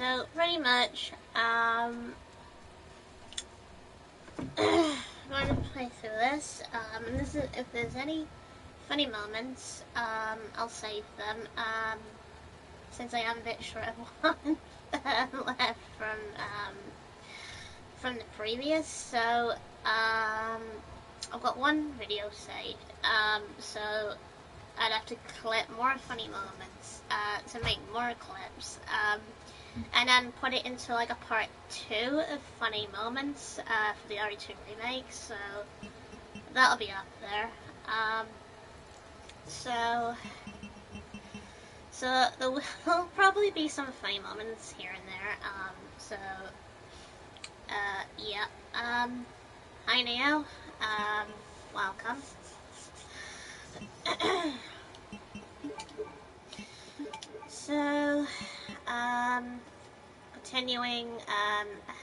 So pretty much, I'm going to play through this. And this is, if there's any funny moments, I'll save them. Since I am a bit short of one left from the previous, so I've got one video saved. So I'd have to clip more funny moments to make more clips. And then put it into like a part 2 of funny moments for the RE2 remake, so that'll be up there. So there will probably be some funny moments here and there. Yeah. Hi Neo. Welcome. So, continuing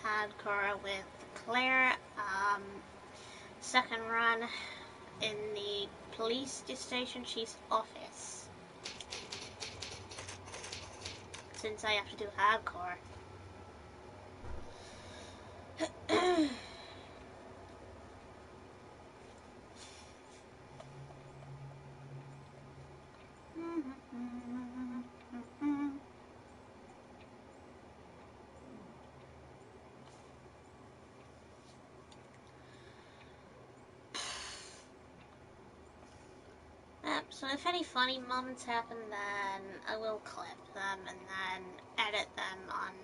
hardcore with Claire, second run in the police station chief's office, since I have to do hardcore. So if any funny moments happen, then I will clip them and then edit them on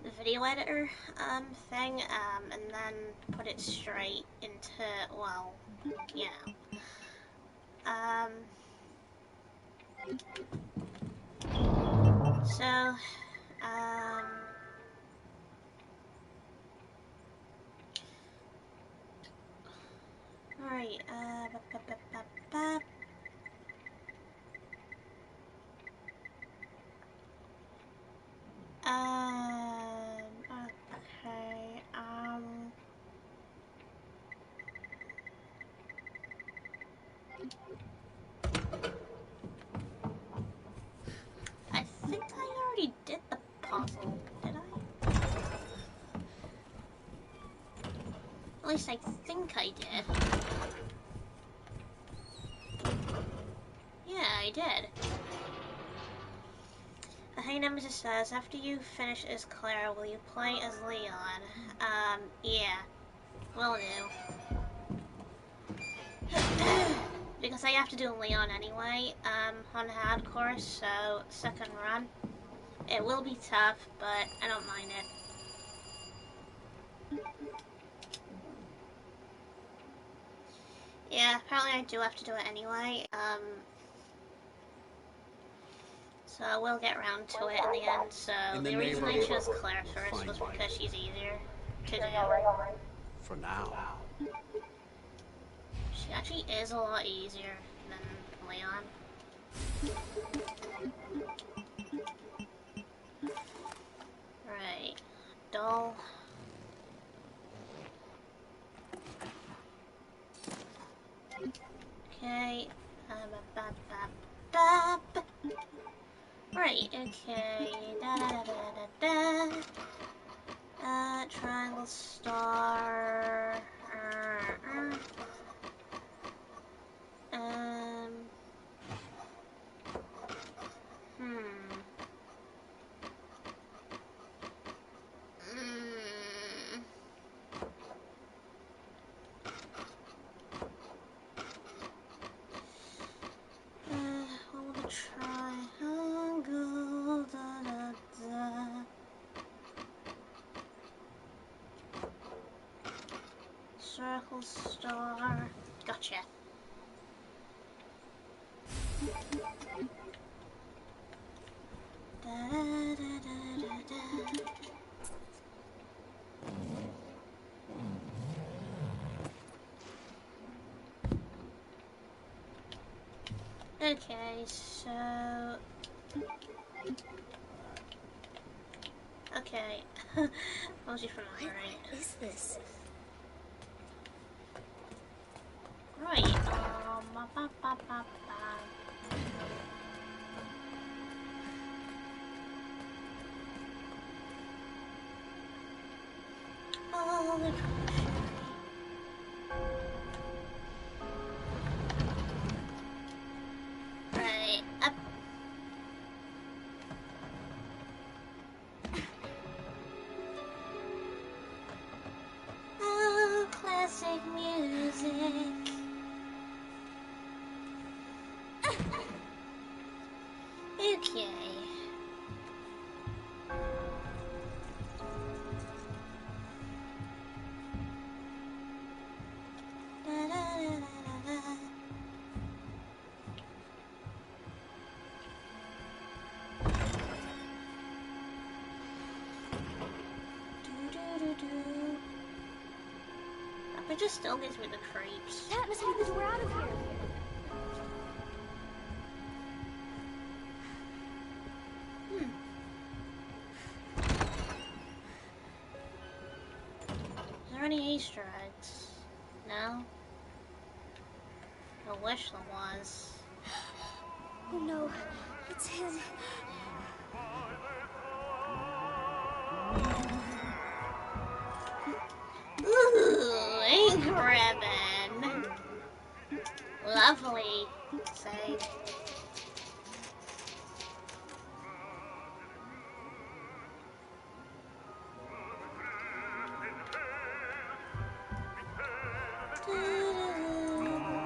the video editor thing, and then put it straight into, well, you know. Alright, okay, I think I already did the puzzle, did I? At least I think I did. Yeah, I did. Hey Nemesis says, after you finish as Claire, will you play as Leon? Yeah. Will do. Because I have to do Leon anyway, on hardcore, so second run. It will be tough, but I don't mind it. Yeah, apparently I do have to do it anyway, so we'll get around to it in the end. So the reason I chose Claire first was because she's easier to do. For now. She actually is a lot easier than Leon. Right. Dull. Okay. Right, okay. Triangle star. Triangle, circle star. Gotcha. Okay, so... Okay. Was you familiar, right? What is this? Right, Okay. Da, da, da, da, da. It just still gives me the creeps. That must be the door out of here. Is there any Easter eggs? No? I wish there was. Oh no, it's him. Ooh, ink ribbon. Lovely. Save.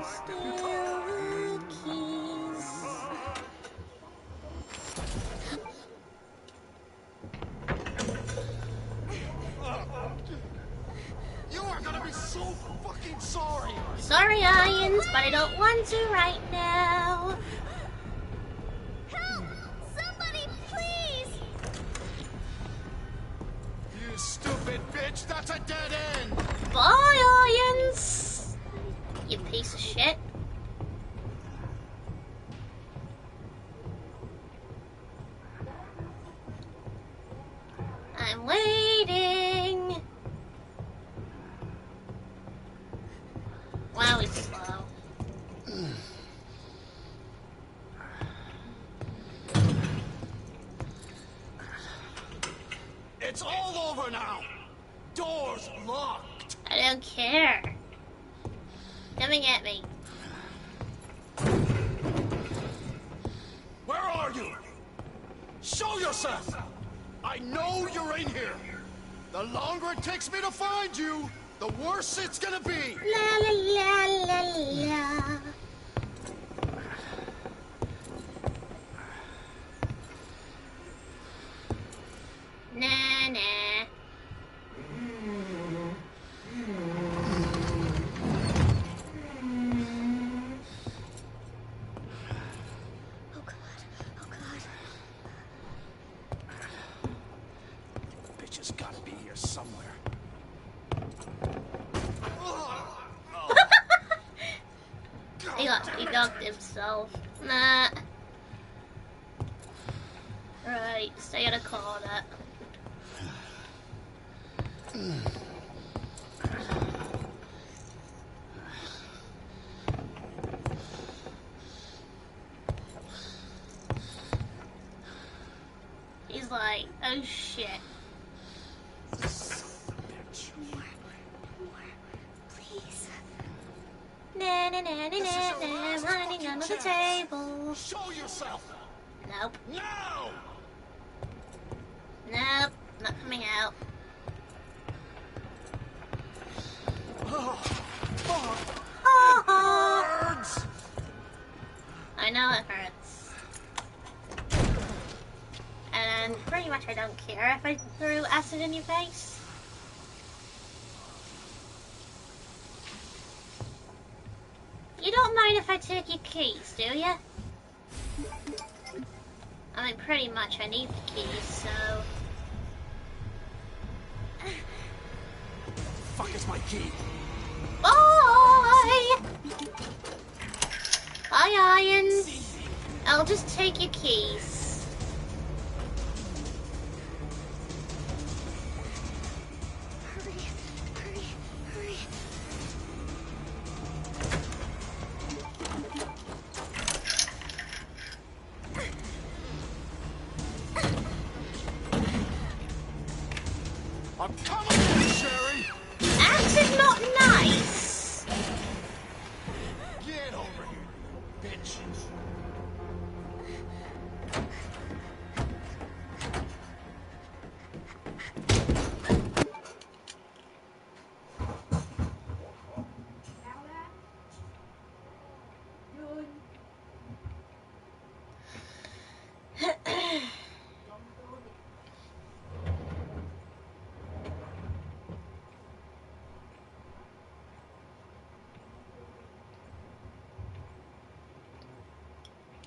Steal the keys. You are gonna be so fucking sorry! Sorry, Irons, but I don't want to right now. Help! Somebody, please! You stupid bitch, that's a dead end! Bye, Irons! You piece of shit. I'm waiting. Wow, he's slow. It's all over now! Door's locked! I don't care. Coming at me. Where are you? Show yourself! I know you're in here! The longer it takes me to find you, the worse it's gonna be! La la la la la. Nah, nah. Oh god, oh god. The bitch has gotta be here somewhere. He ducked himself. Nah. Right, stay in a corner. He's like, oh shit. More, please. Nah, nah, nah, nah, nah, nah, running under the table. Show yourself! Nope. Now! Nope. Not coming out. Birds! I know it hurts. And pretty much I don't care if I threw acid in your face. You don't mind if I take your keys, do you? I mean, pretty much I need the keys, so... Fuck is my key? Bye! Bye, Irons. I'll just take your keys. Hurry, hurry, hurry. I'm coming, Sherry! Acid not nice. Get over here, bitch!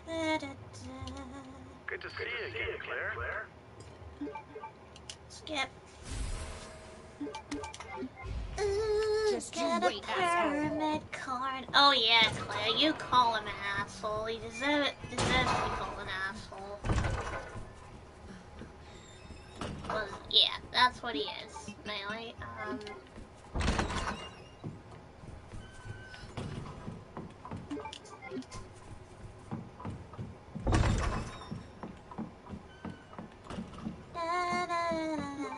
Good to see you again, Claire. Skip. Just you Get wait, a asshole. pyramid card. Oh yeah, Claire, you call him an asshole. He deserves to be called an asshole. Well, yeah, that's what he is. Melee. Da, da, da, da.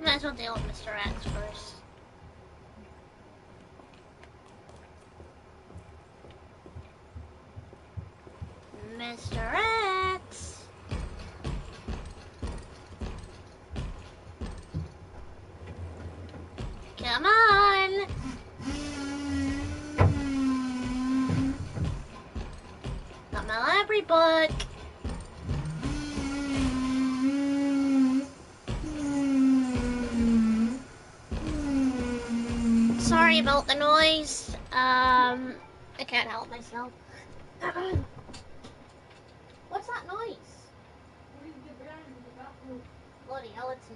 Might as well deal with Mr. X first. Mr. X! Come on! Got my library book! Sorry about the noise. I can't help myself. What's that noise? Bloody hell, it's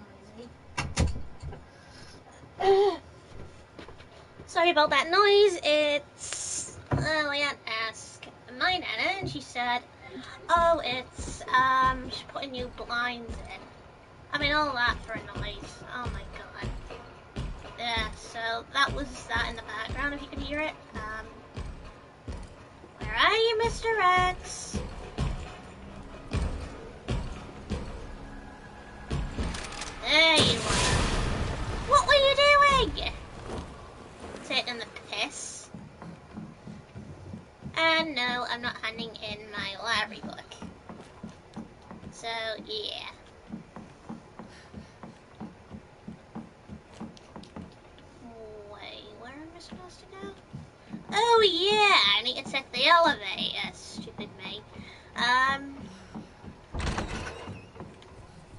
noisy. Sorry about that noise. It's I had to ask my nana, and she said, "Oh, it's she's putting new blinds in." I mean, all that for a noise. Oh my god. Yeah, so that was that in the background, if you can hear it. Where are you, Mr. X? There you are. What were you doing? Taking the piss. And no, I'm not handing in my library book. So, yeah. Wait, where am I supposed to go? Oh yeah, I need to take the elevator. Stupid me.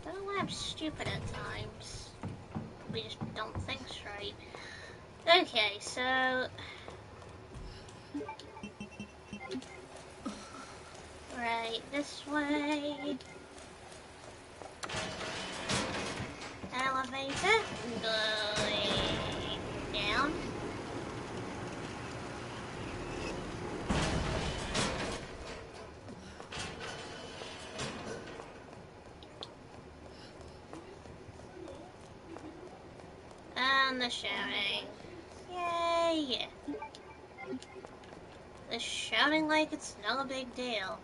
Don't know why I'm stupid at times. We just don't think straight. Okay, so right this way. Elevator going down. And the shouting. Yay! The shouting like it's no big deal.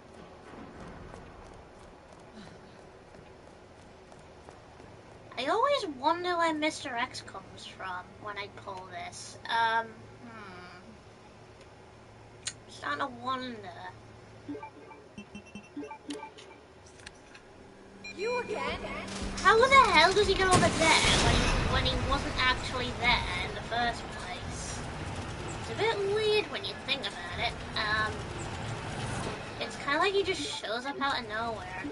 I always wonder where Mr. X comes from when I pull this. Starting to wonder. You again? How the hell does he get over there when he wasn't actually there in the first place? It's a bit weird when you think about it. It's kind of like he just shows up out of nowhere.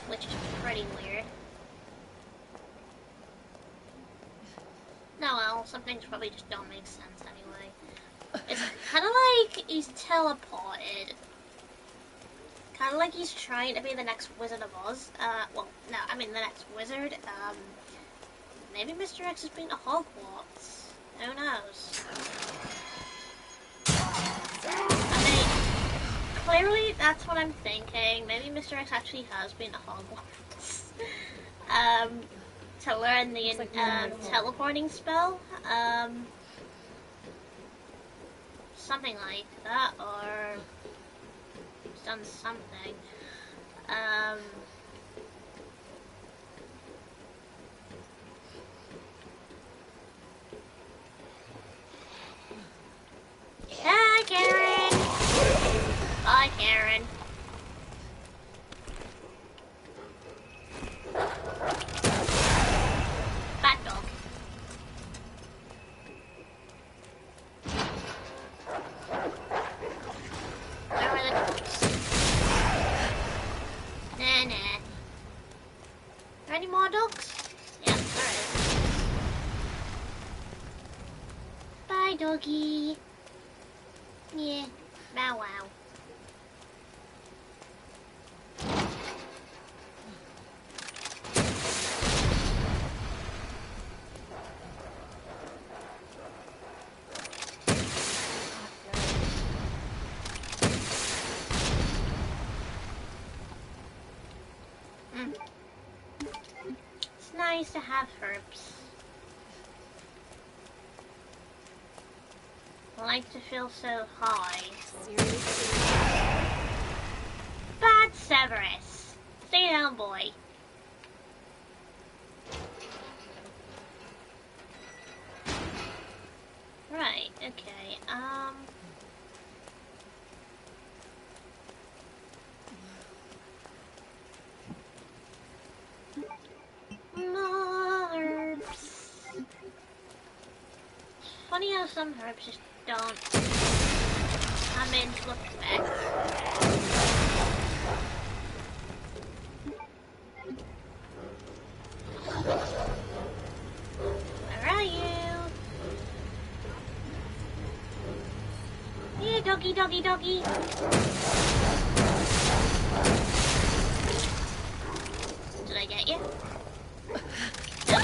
Which is pretty weird. No, well, some things probably just don't make sense anyway. It's kind of like he's teleported. Kind of like he's trying to be the next Wizard of Oz. Well, no, I mean the next wizard. Maybe Mr. X has been to Hogwarts. Who knows? I mean, clearly that's what I'm thinking. Maybe Mr. X actually has been to Hogwarts. To learn the teleporting spell. Something like that, or done something. Hi, Karen. Bye, Karen. Hi, doggy. Yeah. Bow wow. It's nice to have herbs. I like to feel so high. Seriously? Bad Severus. Stay down, boy. Right, okay, more herbs. Funny how some herbs just don't come into effect. Where are you? Here, doggy, doggy, doggy. Did I get you? No.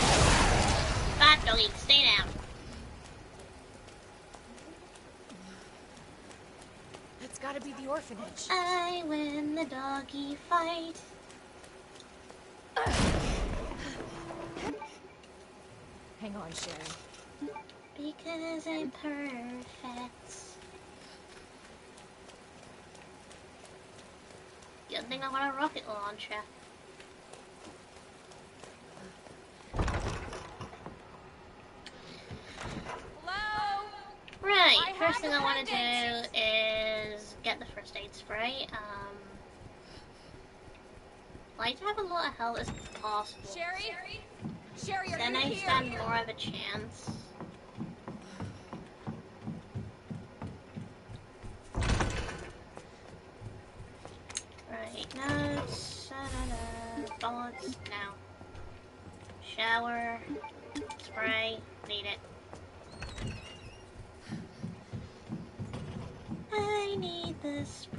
Bad doggy, stay down. That's gotta be the orphanage. I win the doggy fight. Hang on, Sherry. Because I'm perfect. Good thing I want a rocket launcher. Hello? Right, first thing I want to do is get the first aid spray. I like to have a lot of health as possible. Sherry? Sherry, are Then you I here? stand more of a chance. Right, notes, bullets, now. Shower, spray, need it. I need the spray.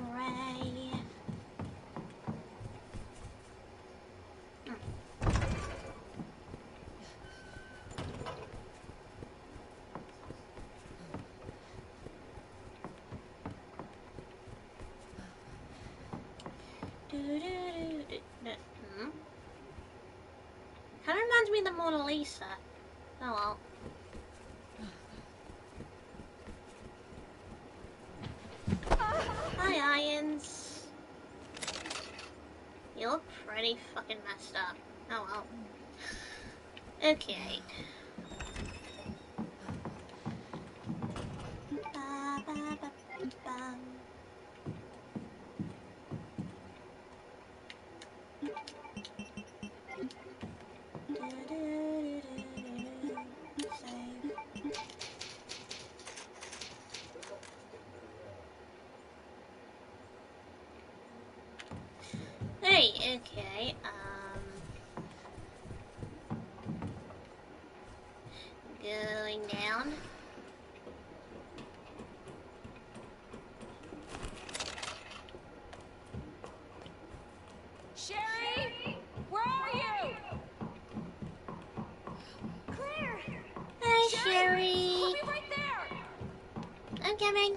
Kind of reminds me of the Mona Lisa. Oh well. Hi, Irons. You look pretty fucking messed up. Oh well. Okay. Ba, ba, ba, ba. Save. Hey, okay, going down. Sherry? Where are you? Claire! Hi, Sherry. I'll be right there! I'm coming.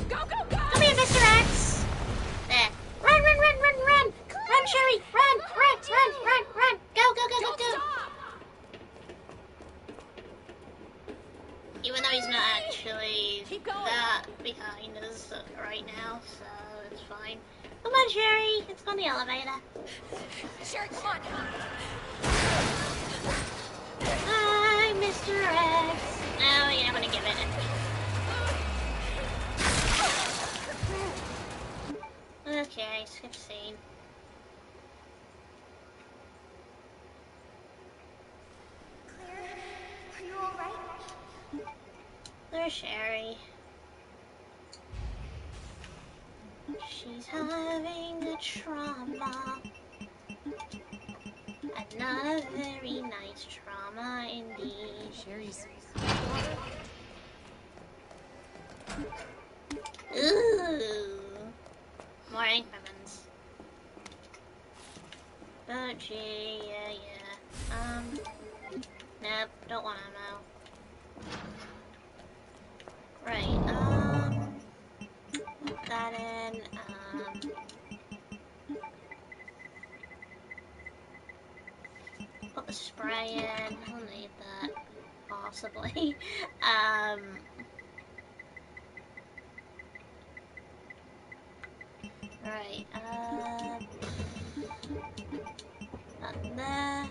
Go, go, go! Come here, Mr. X. There. Run, run, run, run, run. Run, Sherry. Run, run, run, run, run. Go, go, go, go, Don't go. stop! Even though he's not actually Keep going. that behind us right now, so it's fine. Come on, Sherry. Let's go on the elevator. Sherry, come on! Hi, Mr. X. No, you're not gonna give it. Okay, skip scene. Claire, are you alright? There's Sherry. She's having a trauma. Not a very nice trauma indeed. Sherry's. Ooh. More ink ribbons. Oh gee, yeah. Nope, don't want ammo. Right, put that in, put the spray in, I'll need that, possibly. Right, not there,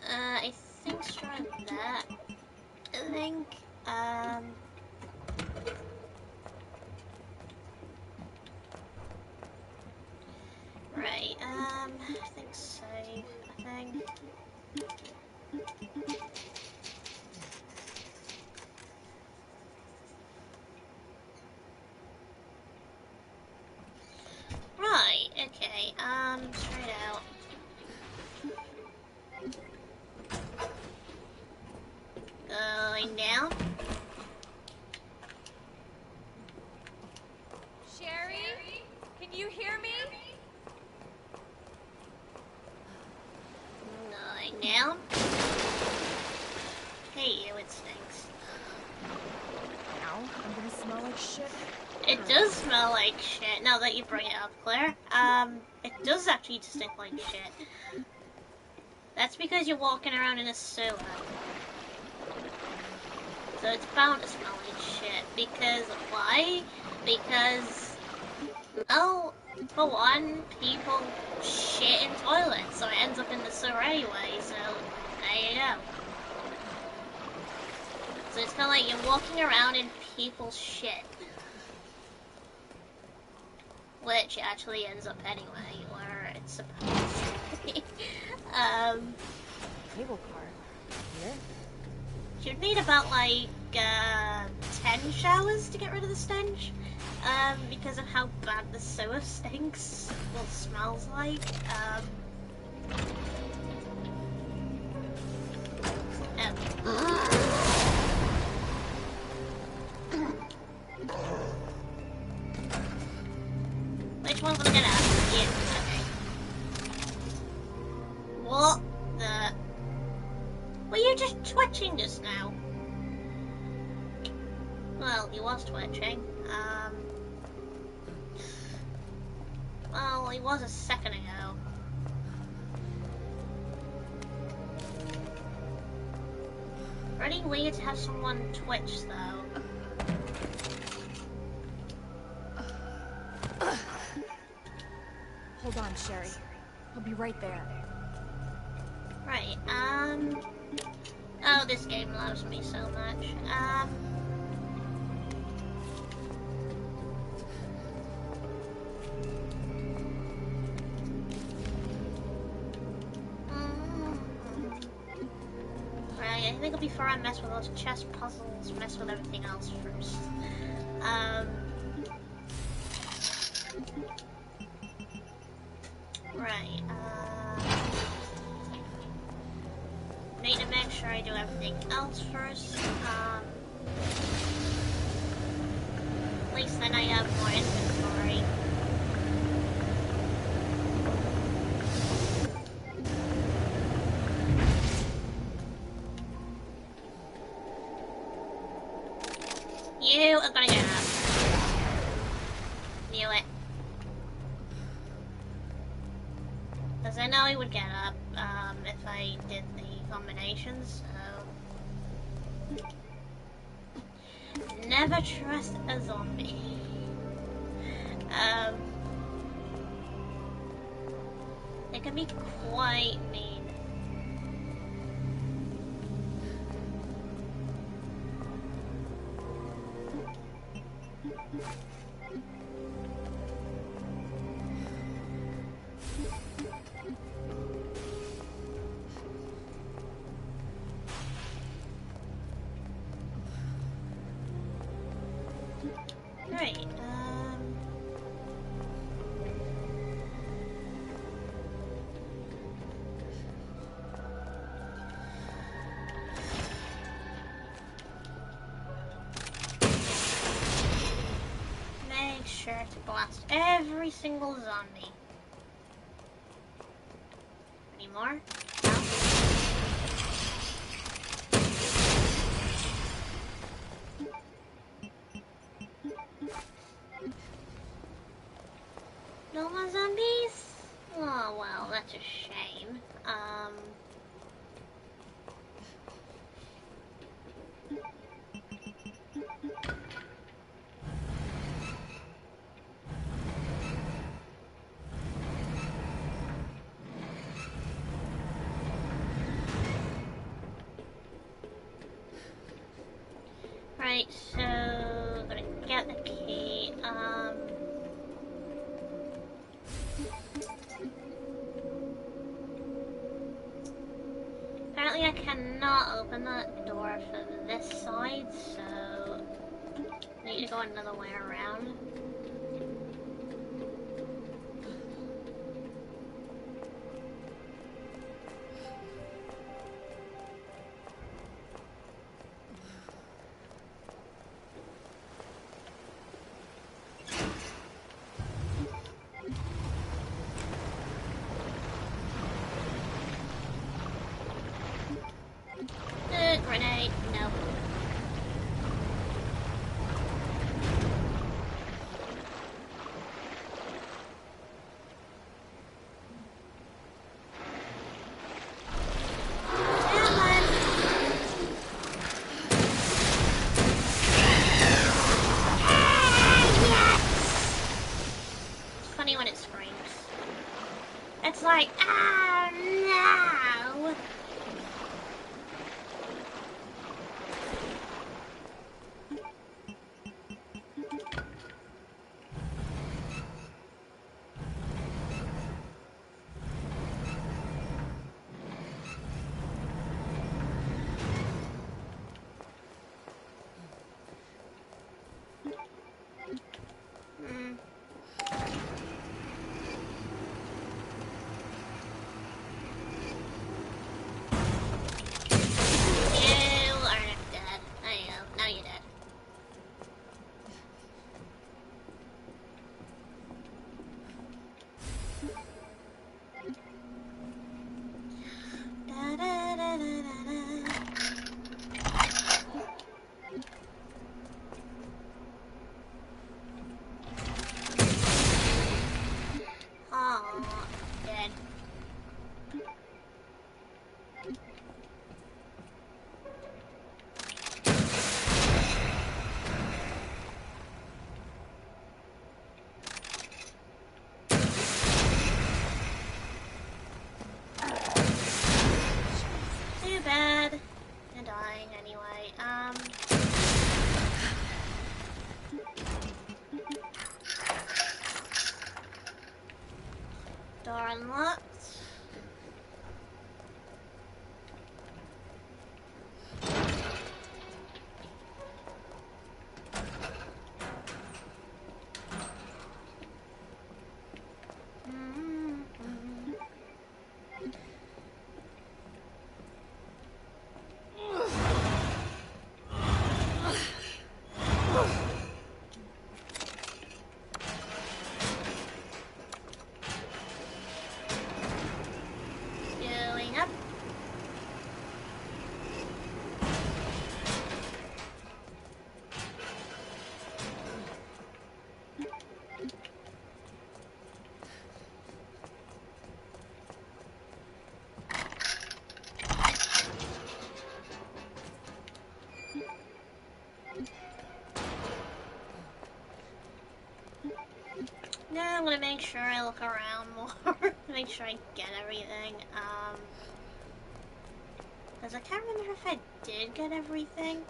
I think let's try that. I think, right, I think save, I think. Right, okay, straight out. Going down. Sherry? Can you hear me? Going down. Hey, you, it stinks. Now I'm gonna smell like shit. It does smell like shit, now that you bring it up, Claire. It does actually stink like shit. That's because you're walking around in a sewer. So it's bound to smell like shit. Because, why? Because, well, for one, people shit in toilets, so it ends up in the sewer anyway, so there you go. So it's kind of like you're walking around in people's shit. Which actually ends up anyway, where it's supposed to be. Cable car. Here? You'd need about like 10 showers to get rid of the stench. Because of how bad the sewer stinks. Well, smells like. Which one's gonna get out? Yeah, okay. What the? Were you just twitching just now? Well, he was twitching. Well, he was a second ago. Pretty weird to have someone twitch, though. Hold on, Sherry. I'll be right there. Right, oh, this game loves me so much. Right, I think before I mess with those chess puzzles, mess with everything else first. Right, need to make sure I do everything else first. At least then I have more inventory. You are gonna get up. Knew it. Because I know he would get up, if I did the combinations, so... Never trust a zombie. It can be quite mean. Alright, make sure to blast every single zombie. Any more? No? No more zombies? Oh, well, that's a shame. Right, so gonna get the key. Apparently I cannot open that door from this side, so I need to go another way around. Grenade, no. It's funny when it screams. It's like, ah, no! You are dead. There you go. Now you're dead. Da, da, da, da, da, da. Aw, dead. Too bad. You're dying anyway. Door unlocked. Going up. Now I'm gonna make sure I look around more. Make sure I get everything. Because I can't remember if I did get everything.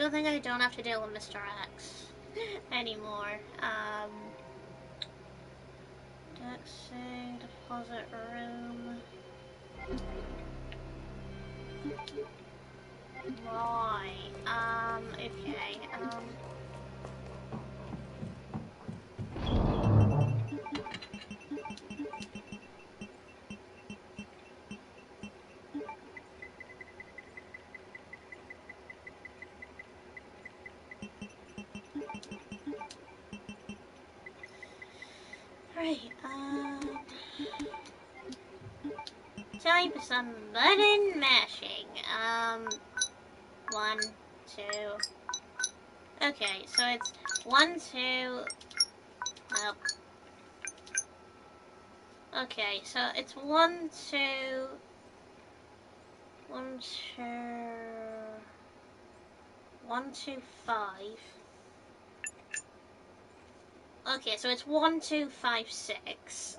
good thing I don't have to deal with Mr. X anymore. Taxi, deposit room. Right, okay, right, time for some button mashing. 1, 2. Okay, so it's 1, 2. Nope. Okay, so it's 1, 2. 1, 2. 1, 2, 5. Okay, so it's 1, 2, 5, 6.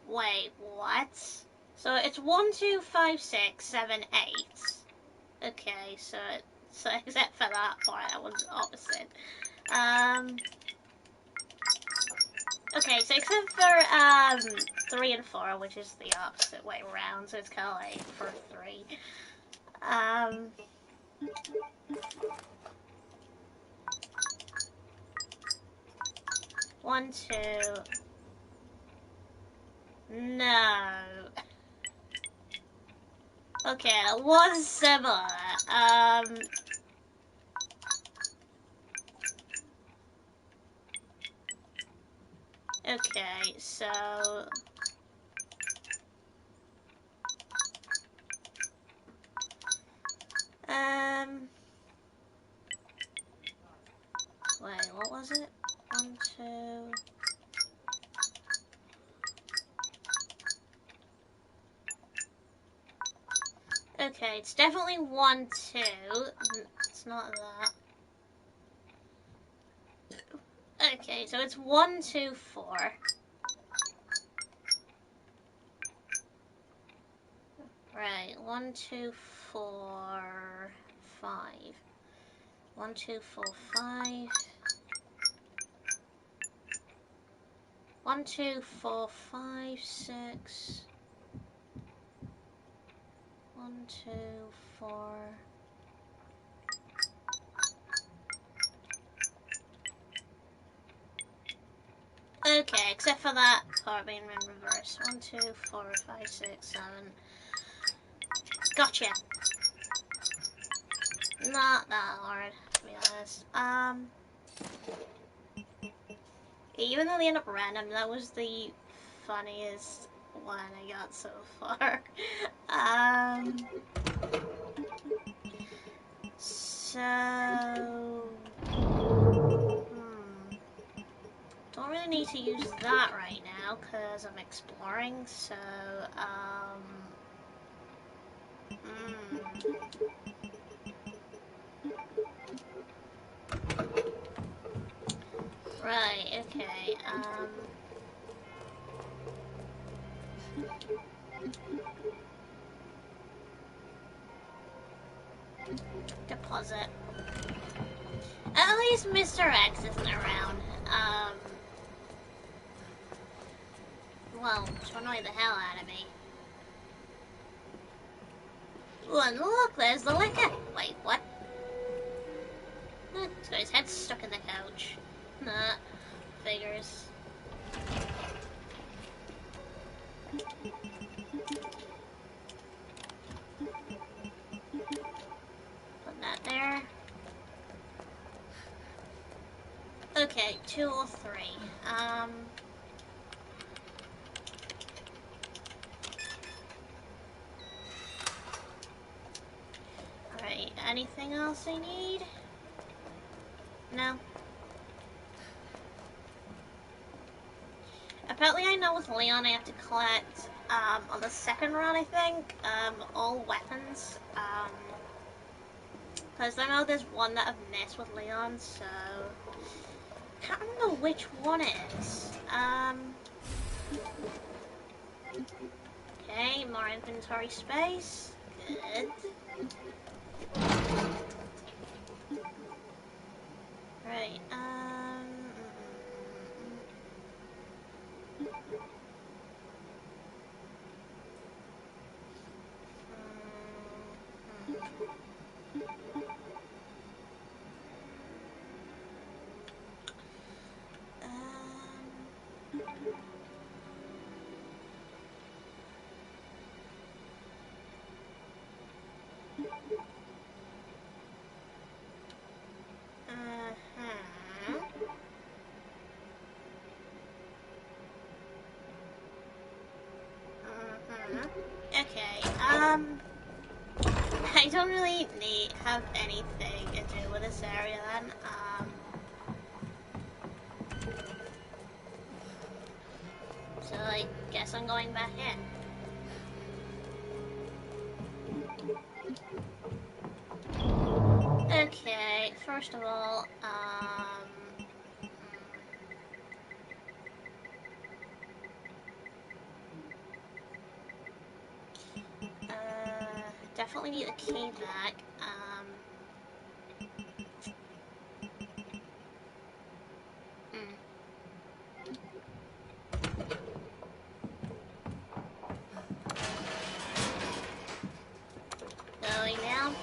Wait, what? So it's 1, 2, 5, 6, 7, 8. Okay, so except for that part, that one's opposite. Okay, so except for 3 and 4, which is the opposite way around, so it's kind of like for 3. 1, 2. No. Okay, it was similar. Okay, so wait, what was it? 1, 2. Okay, it's definitely 1, 2. It's not that. Okay, so it's 1, 2, 4. Right, 1, 2, 4, 5. 1, 2, 4, 5. 1, 2, 4, 5, 6. 1, 2, 4. Okay, except for that part being in reverse. 1, 2, 4, 5, 6, 7. Gotcha. Not that hard, to be honest. Even though they end up random, that was the funniest one I got so far. So... Don't really need to use that right now, because I'm exploring, so, Right, okay, deposit. At least Mr. X isn't around. Well, to annoy the hell out of me. Ooh, and look, there's the liquor. Wait, what? This guy's head's stuck in the couch. Nah, figures. Put that there. Okay, 2 or 3. Alright, anything else I need? No? Apparently I know with Leon I have to collect, on the second run I think, all weapons, because I know there's one that I've missed with Leon, so... Can't remember which one it is. Okay, more inventory space. Good. Right, okay, I don't really have anything to do with this area then, so I guess I'm going back in. Okay, first of all, definitely need a key back. Going down.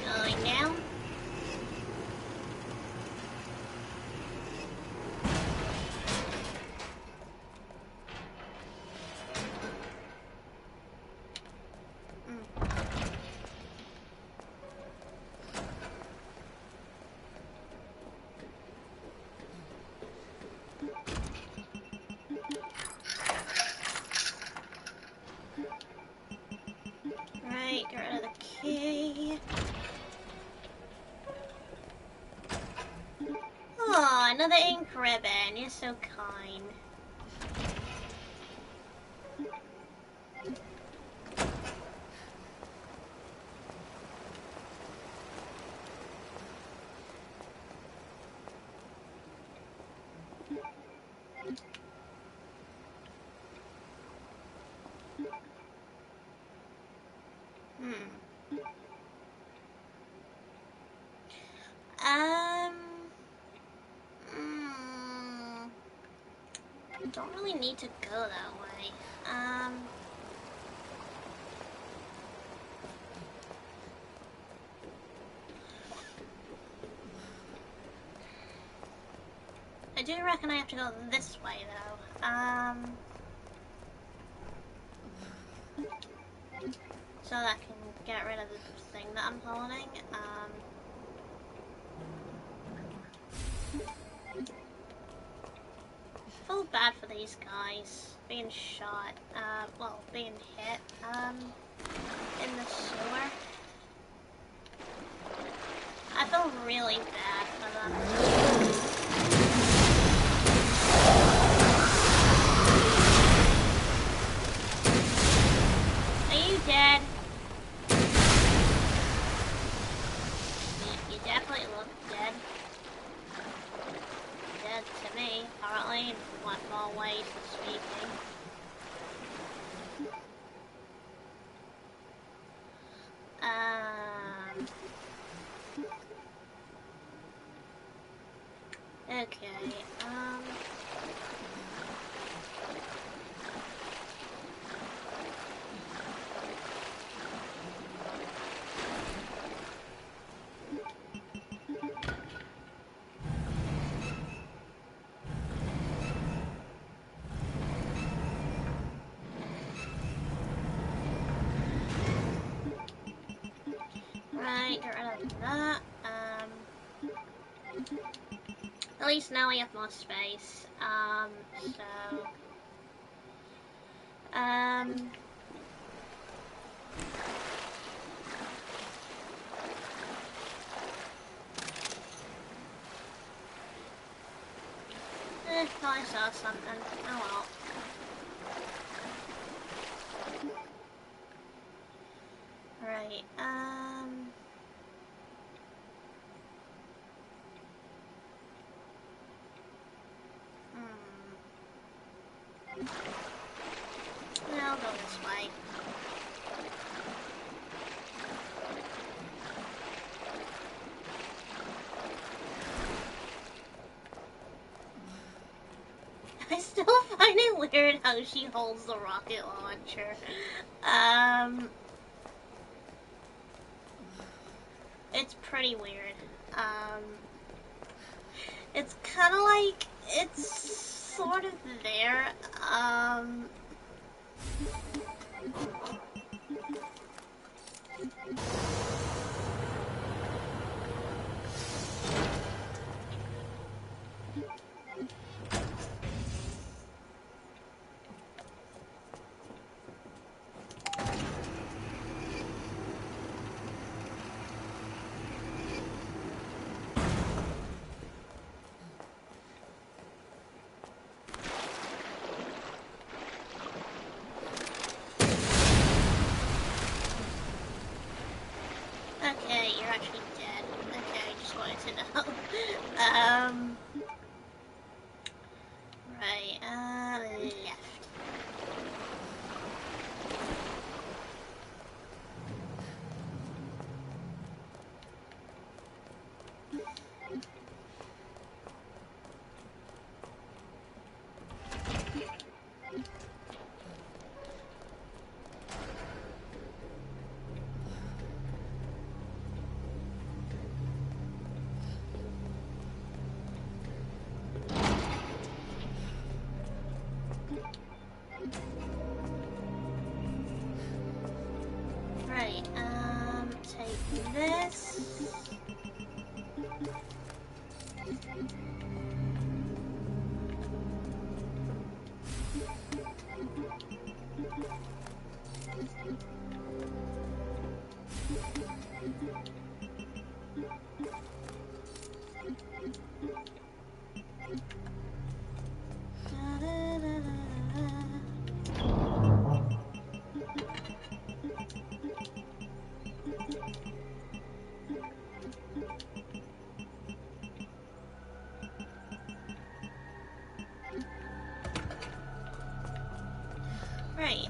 Going down. Right, get rid of the key. Oh, another ink ribbon. You're so kind. Don't really need to go that way. I do reckon I have to go this way though. So that I can get rid of the thing that I'm holding. I feel bad for these guys being shot, well, being hit, in the sewer. I feel really bad for them. Are you dead? You definitely look dead. Dead to me, apparently, in one more ways of speaking. Okay, least now we have more space. So... I saw something. Oh well. Right, I'll go this way. I still find it weird how she holds the rocket launcher. It's pretty weird. It's kind of like, it's sort of there, okay, you're actually dead. Okay, just wanted to know. Right, left. Right, take this. Right,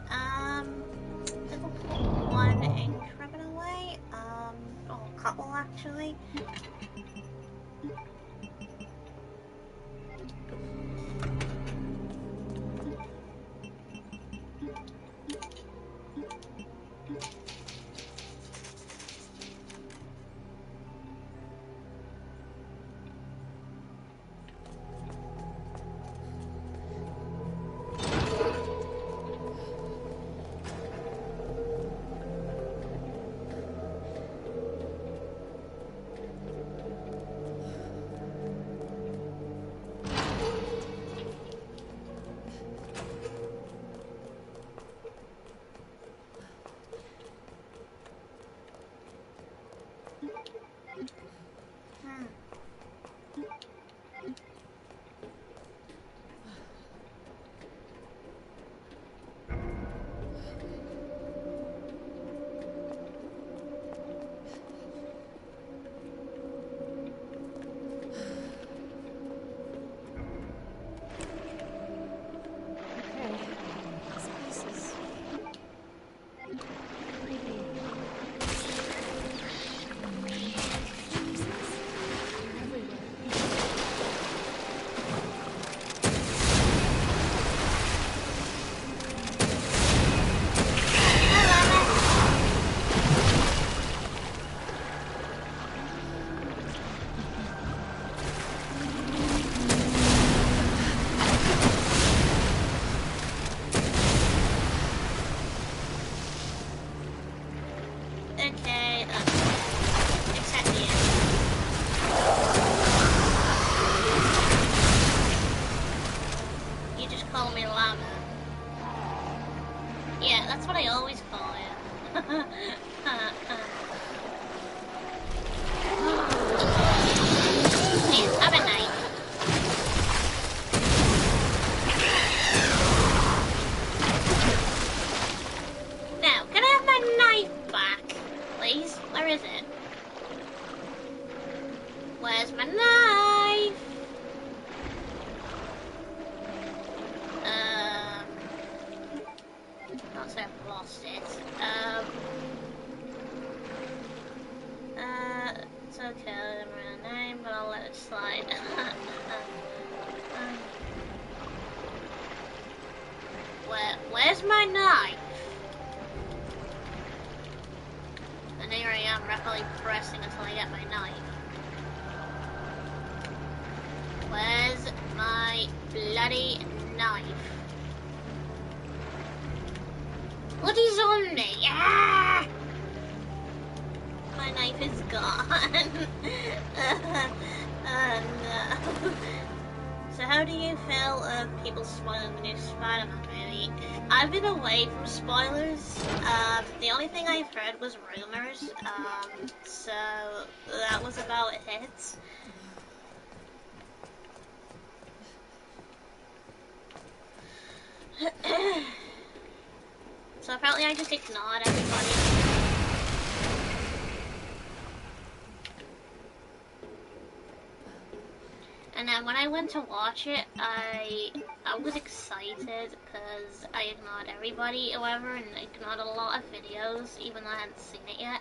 you just call me Llama? Yeah, that's what I always call it. Please, have a knife. Now, can I have my knife back, please? Where is it? Where's my knife? Can't say I've lost it. It's okay, I don't remember the name, but I'll let it slide. Where's my knife? And here I am, rapidly pressing until I get my knife. Where's my bloody knife? What is on me? Ah! My knife is gone. Oh no. So how do you feel of people spoiling the new Spider-Man movie? I've been away from spoilers. The only thing I've heard was rumors. So that was about it. So apparently I just ignored everybody. And then when I went to watch it, I was excited because I ignored everybody, however, and ignored a lot of videos, even though I hadn't seen it yet.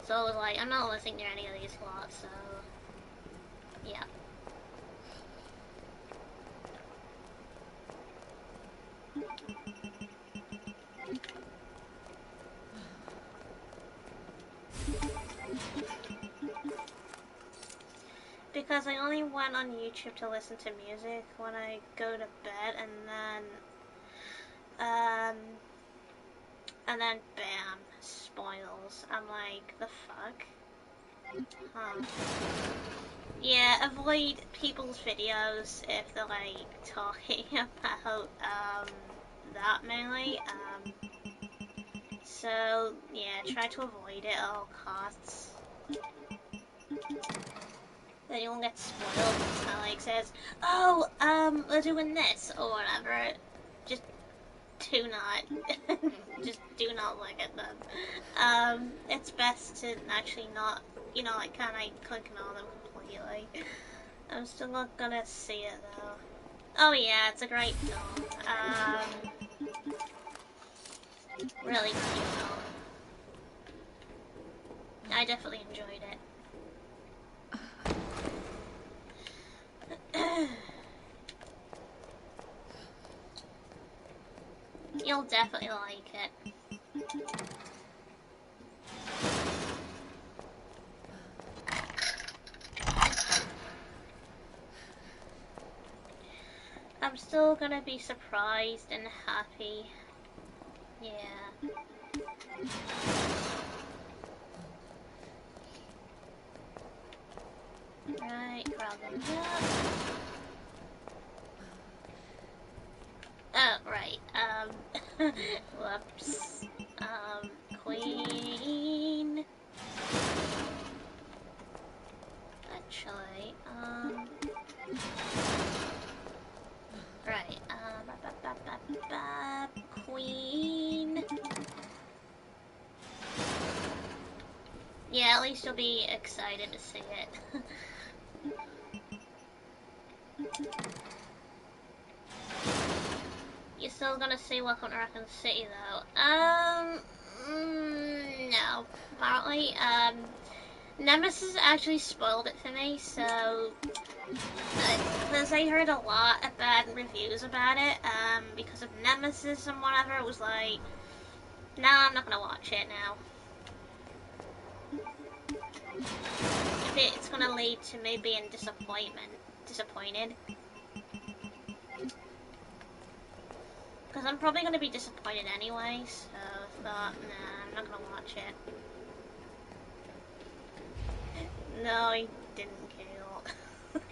So I was like, I'm not listening to any of these lots, so yeah. Because I only went on YouTube to listen to music when I go to bed, and then bam, spoils. I'm like, the fuck? Huh. Yeah, avoid people's videos if they're like talking about that mainly. So yeah, try to avoid it at all costs. Then you won't get spoiled. It's not like says, oh, we're doing this or whatever. Just do not. Just do not look at them. It's best to actually not, like kind of ignore them completely. I'm still not gonna see it though. Oh yeah, it's a great film. Really great film. I definitely enjoyed it. You'll definitely like it. I'm still gonna be surprised and happy. Yeah. Right, grab them up. Oh, right, whoops. Queen. Actually, right, Queen. Yeah, at least you'll be excited to see it. You're still gonna see Welcome to Raccoon City though. No. Apparently, Nemesis actually spoiled it for me, so because I heard a lot of bad reviews about it, because of Nemesis and whatever, it was like, nah, I'm not gonna watch it now. If it's gonna lead to me being disappointed. Because I'm probably gonna be disappointed anyway, so I thought, nah, I'm not gonna watch it. No, I didn't kill. Wait,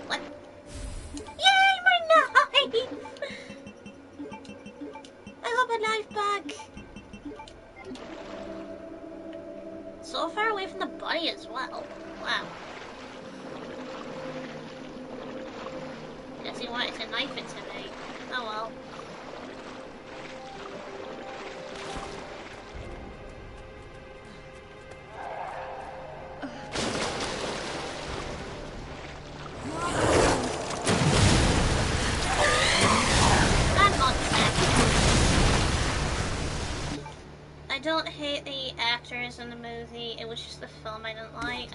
what? Yay, my knife! I got my knife back. So far away from the body as well. Wow. Guess he wanted to knife it to me. Oh well. I don't hate the actors in the movie, it was just the film I didn't like.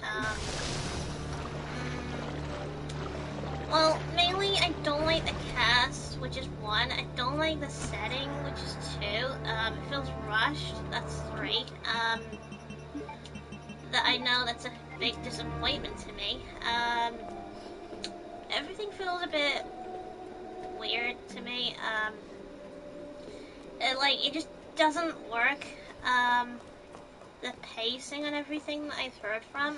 Well, mainly I don't like the cast, which is 1. I don't like the setting, which is 2. It feels rushed, that's 3. That I know that's a big disappointment to me. Everything feels a bit weird to me. It just doesn't work. The pacing and everything that I've heard from,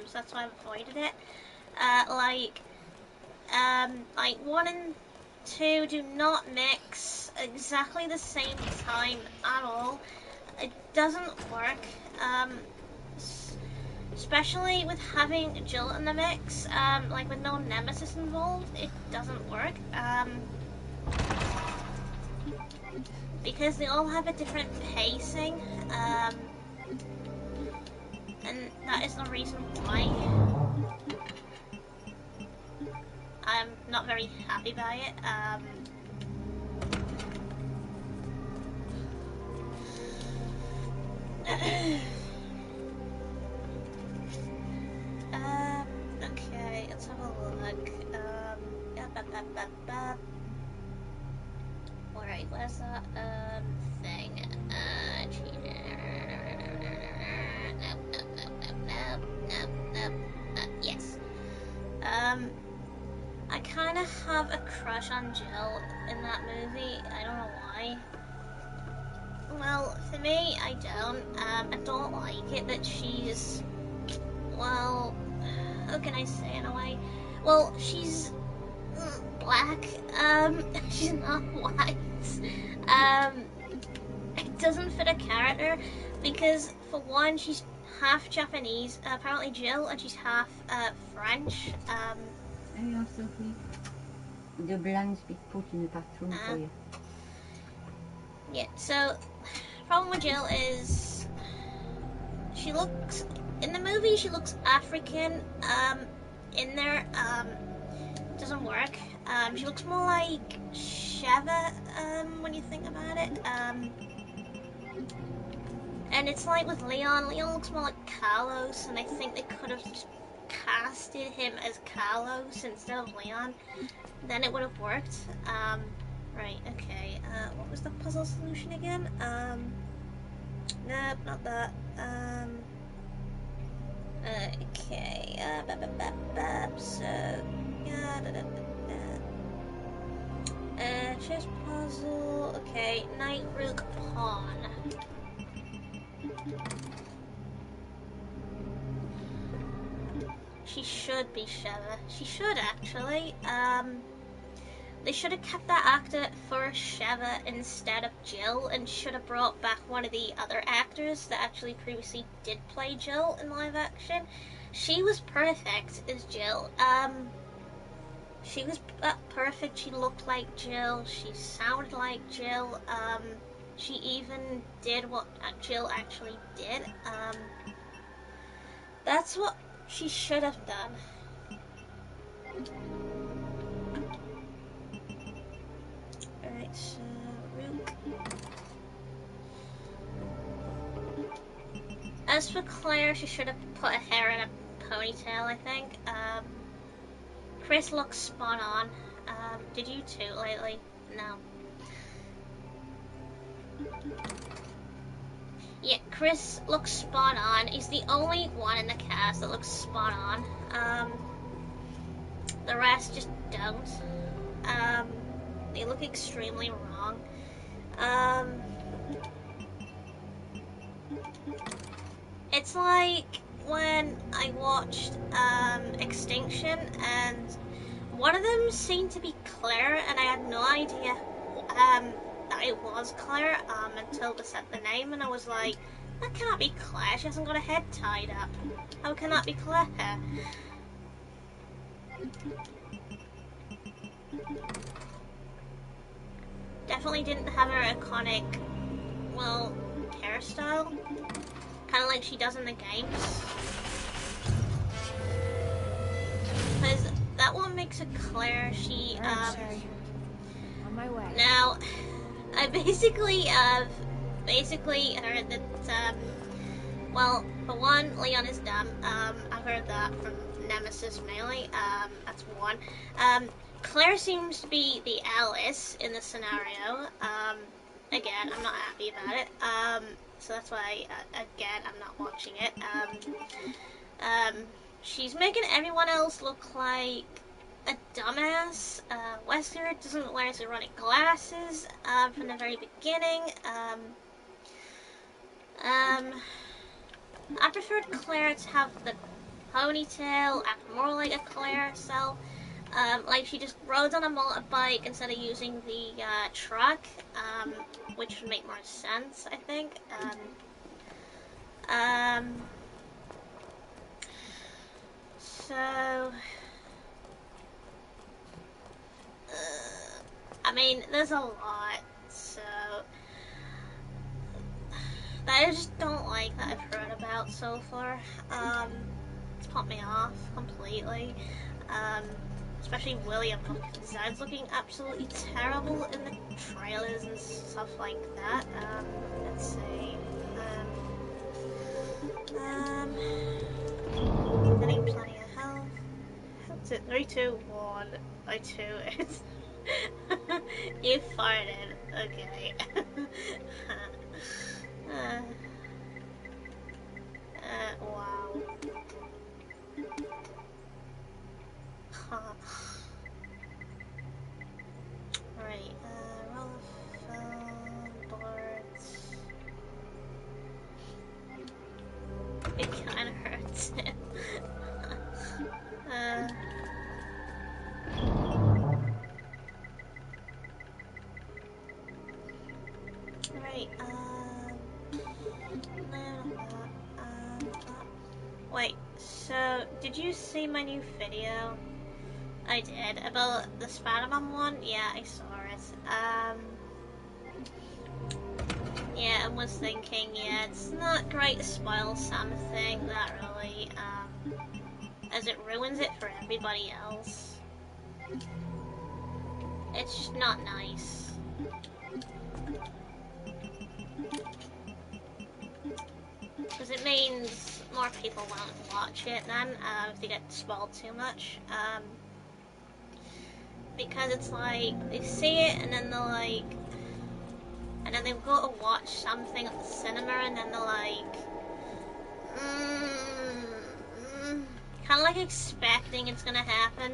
so that's why I've avoided it. Like 1 and 2 do not mix exactly the same time at all. It doesn't work, especially with having Jill in the mix, like with no Nemesis involved, it doesn't work. Because they all have a different pacing, and that is the reason why I'm not very happy by it. Okay, let's have a look. Alright, where's that, thing? Nope. Yes. I kind of have a crush on Jill in that movie. I don't know why. Well, for me, I don't like it that she's, well, how can I say in a way? Well, she's black, she's not white. It doesn't fit a character because, for 1, she's half Japanese, apparently Jill, and she's half French. Alors, Sophie, de blind speak Putin bathroom for you. Yeah, so, problem with Jill is, she looks, in the movie she looks African, in there, doesn't work. She looks more like Sheva, when you think about it, and it's like with Leon looks more like Carlos, and I think they could have just casted him as Carlos instead of Leon, then it would have worked. Right, okay, what was the puzzle solution again? Nope, not that. Okay, so, chess puzzle, okay, Knight, Rook, Pawn. She should be Sheva. She should, actually. They should have kept that actor for Sheva instead of Jill, and should have brought back one of the other actors that actually previously did play Jill in live action. She was perfect as Jill. She was perfect. She looked like Jill. She sounded like Jill. She even did what Jill actually did. That's what she should have done. Alright, so Rook. As for Claire, she should have put her hair in a ponytail, I think. Chris looks spot on. Did you too lately? No. Yeah, Chris looks spot on. He's the only one in the cast that looks spot on. the rest just don't. They look extremely wrong. It's like when I watched Extinction, and one of them seemed to be Claire, and I had no idea that it was Claire until they said the name, and I was like, that cannot be Claire, she hasn't got her head tied up. How can that be Claire? Definitely didn't have her iconic, well, hairstyle. Kind of like she does in the games. Because that one makes it clear she, Alright, Sherry. On my way. Now, I basically heard that, well, for one, Leon is dumb. I've heard that from Nemesis mainly. That's one. Claire seems to be the Alice in the scenario. Again, I'm not happy about it. So that's why, again, I'm not watching it. She's making everyone else look like a dumbass. Wesker doesn't wear his ironic glasses from the very beginning. I preferred Claire to have the ponytail, act more like a Claire herself. Like she just rode on a motorbike instead of using the truck, which would make more sense, I think. So, I mean, there's a lot, so that I just don't like that I've heard about so far. It's put me off completely. Especially William, because he's looking absolutely terrible in the trailers and stuff like that. Let's see. Getting plenty of health. That's it. 3, 2, 1. I 2 it. You farted. Okay. Wow. Huh. Right, roll of boards. It kinda hurts. Right, wait, so, did you see my new video? I did, about the Spider-Man one? Yeah, I saw it. Yeah, I was thinking, yeah, it's not great to spoil something that really, as it ruins it for everybody else. It's just not nice. Because it means more people won't watch it then, if they get spoiled too much. Because it's like, they see it and then they're like, and then they'll go to watch something at the cinema and then they're like, kind of like expecting it's gonna happen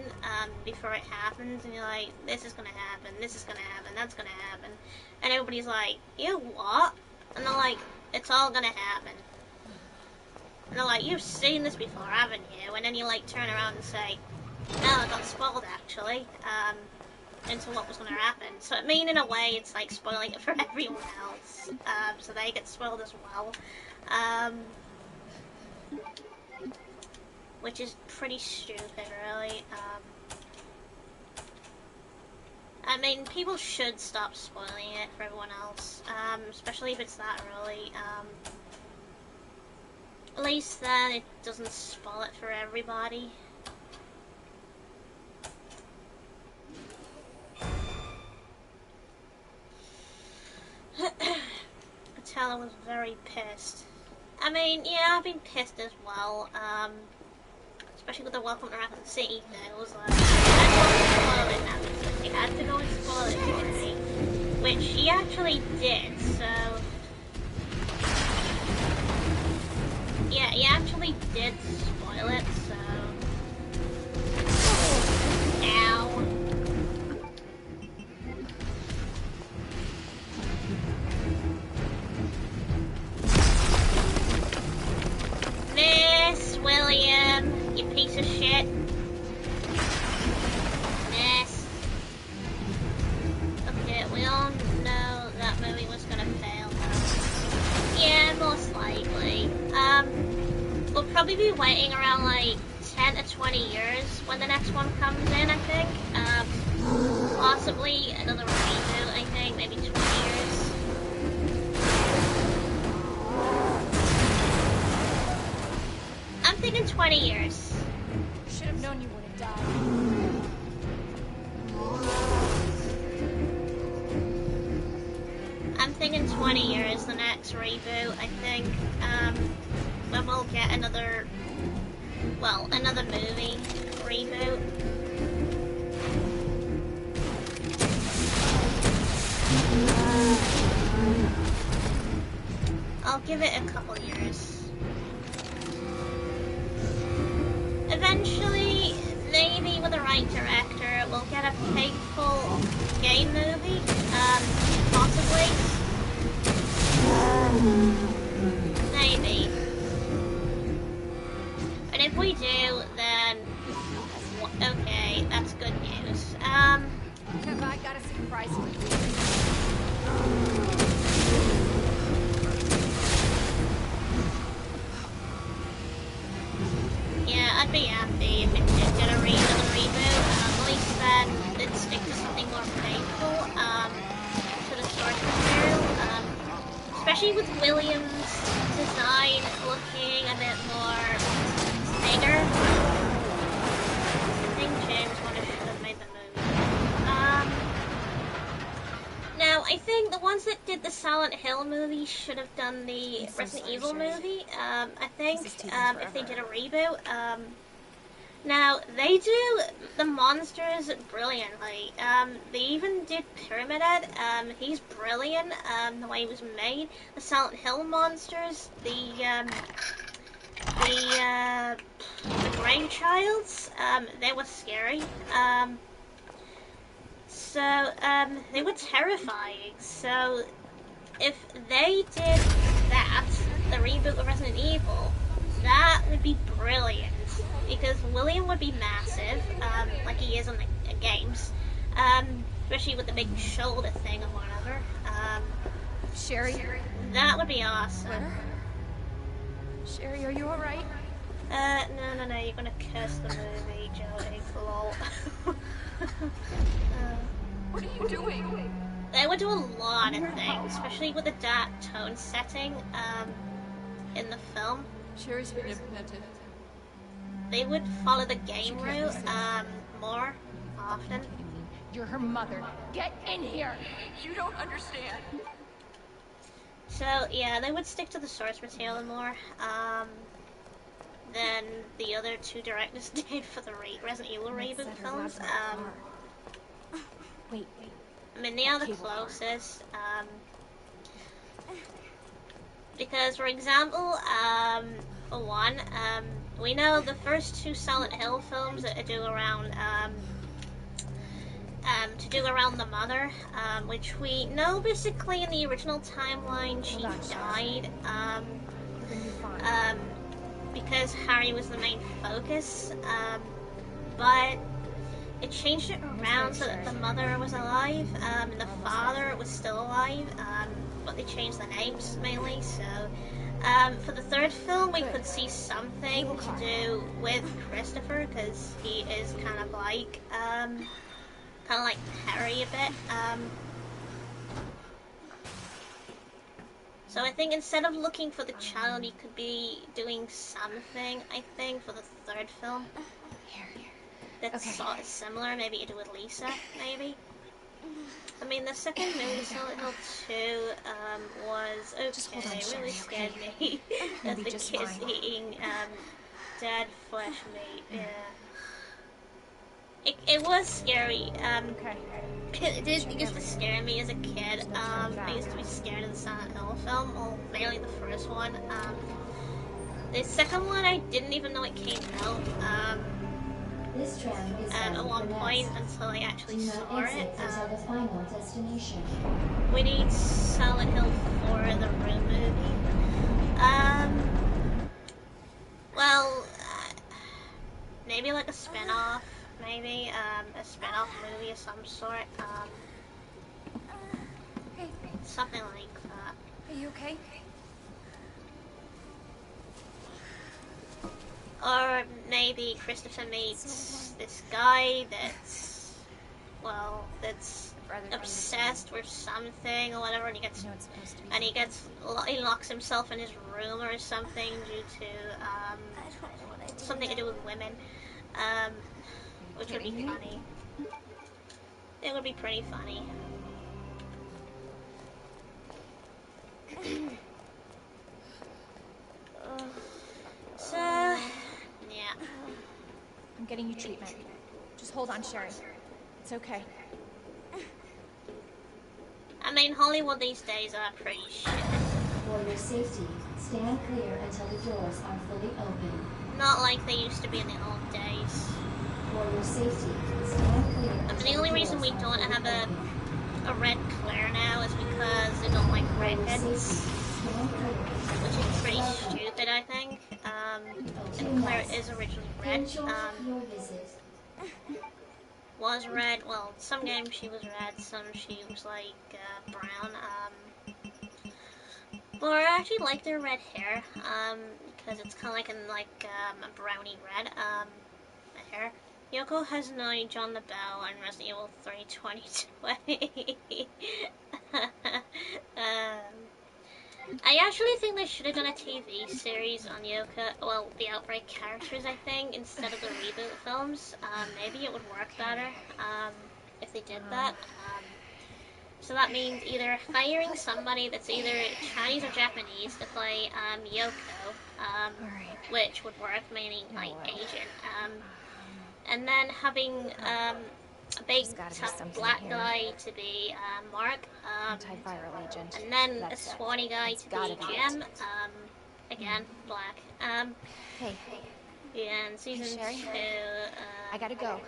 before it happens, and you're like, this is gonna happen, this is gonna happen, that's gonna happen, and everybody's like, you what? And they're like, it's all gonna happen. And they're like, you've seen this before, haven't you? And then you like turn around and say, no, I got spoiled actually, into what was going to happen. So I mean, in a way, it's like spoiling it for everyone else, so they get spoiled as well, which is pretty stupid, really. I mean, people should stop spoiling it for everyone else, especially if it's that early. At least then it doesn't spoil it for everybody. Patella was very pissed. I mean, yeah, I've been pissed as well, especially with the Welcome to Raccoon City thing. It was like, he had to go and spoil it for me, which he actually did, so... Yeah, he actually did spoil it, so... probably be waiting around like 10 to 20 years when the next one comes in, I think. Possibly another reboot, I think, maybe 20 years. I'm thinking 20 years. Should have known you would have died. I'm thinking 20 years, the next reboot, I think. When we'll get another movie reboot. I'll give it a couple years. Eventually, maybe with the right director, we'll get a faithful game movie, possibly. Maybe. And if we do, then okay, that's good news. Have I got a surprise for you? Yeah, I'd be happy if it did get another reboot. At least then it'd stick to something more faithful to the source material. Especially with Williams' design looking a bit more bigger. I think James should have made the movie. Now, I think the ones that did the Silent Hill movie should have done the Resident Evil movie. I think if they did a reboot. Now, they do the monsters brilliantly. They even did Pyramid Head. He's brilliant, the way he was made. The Silent Hill monsters, the Grey Childs, they were scary. They were terrifying. So, if they did that, the reboot of Resident Evil, that would be brilliant. Because William would be massive, like he is in the games. Especially with the big shoulder thing or whatever. Sherry? That would be awesome. Claire? Sherry, are you alright? No, you're gonna curse the movie, Joey. Lol. What are you doing? They would do a lot of things, especially with the dark tone setting, in the film. Sherry's been implemented. They would follow the game route, more often. You're her mother. Get in here! You don't understand. So, yeah, they would stick to the source material more, than the other two directors did for the Resident Evil reboot films. Wait. I mean, they are the closest, because, for example, for one, we know the first two Silent Hill films that do around, to do around the mother, which we know basically in the original timeline she died, because Harry was the main focus, but it changed it around so that the mother was alive, and the father was still alive, but they changed the names mainly, so for the third film we could see something to do with Christopher, because he is kind of like Harry a bit, so I think instead of looking for the child, you could be doing something, I think, for the third film. That's sort of similar. Maybe you do with Lisa, maybe. I mean, the second movie, Silent Hill 2, was okay. It really scared me. That the kids eating dead flesh meat. Yeah. It was scary. It did used to scare me as a kid. I used to be scared of the Silent Hill film, well, mainly the first one. The second one, I didn't even know it came out. This tram is At one point until I actually saw it. until the final destination. We need Silent Hill 4, the Room movie. Well, maybe like a spin-off, maybe a spin-off movie of some sort. Something like that. Are you okay? Or maybe Christopher meets this guy that's, well, that's obsessed with something or whatever, and he gets, he locks himself in his room or something due to something to do with women, which would be funny. It would be pretty funny. So, yeah. I'm getting you treatment. Just hold on, Sherry. It's okay. I mean, Hollywood these days are pretty shit. For your safety, stand clear until the doors are fully open. Not like they used to be in the old days. For your safety, stand clear I mean, until the only the reason doors we are don't fully have open. a red Claire now is because they don't like For your redheads, safety, stand clear until which the is doors pretty are open. stupid, I think. O2 And Claire Nest. is originally red. Enjoy your visit. Was red. Well, some games she was red, some she was like brown. But I actually like their red hair, because it's kind of like a browny red hair. Yoko has knowledge on the bell and Resident Evil 3 2020. I actually think they should have done a TV series on Yoko, well, the Outbreak characters, I think, instead of the reboot films. Maybe it would work better if they did that. So that means either hiring somebody that's either Chinese or Japanese to play Yoko, which would work, meaning like Asian, and then having a big tough black guy to be Mark, Antiviral agent. and then a Swanee guy to be Jim, again black. Hey, Yeah, and season Sherry? 2 I gotta go.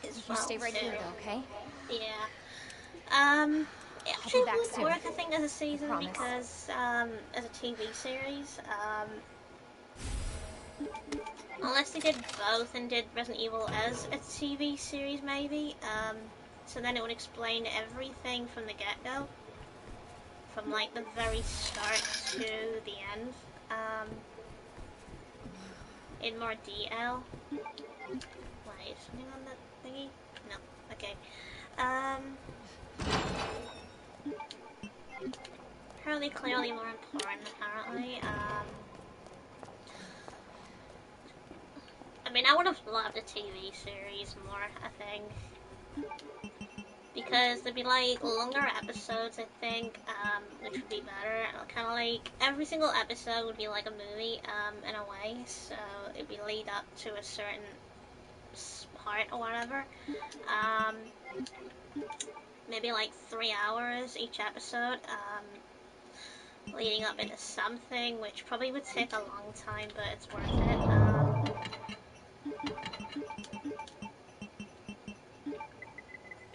is You stay fall right here, too. though, okay? Yeah. It I'll actually be back would soon. work, I think, as a season promise. because, as a TV series, unless they did both and did Resident Evil as a TV series, maybe, so then it would explain everything from the get-go, from, like, the very start to the end, in more detail. Wait, is something on that thingy? No. Okay. Apparently clearly more important, apparently. I mean, I would have loved a TV series more, I think. Because there'd be, like, longer episodes, I think, which would be better. Kind of like, every single episode would be like a movie, in a way. So, it'd be lead up to a certain part or whatever. Maybe like 3 hours each episode, leading up into something, which probably would take a long time, but it's worth it.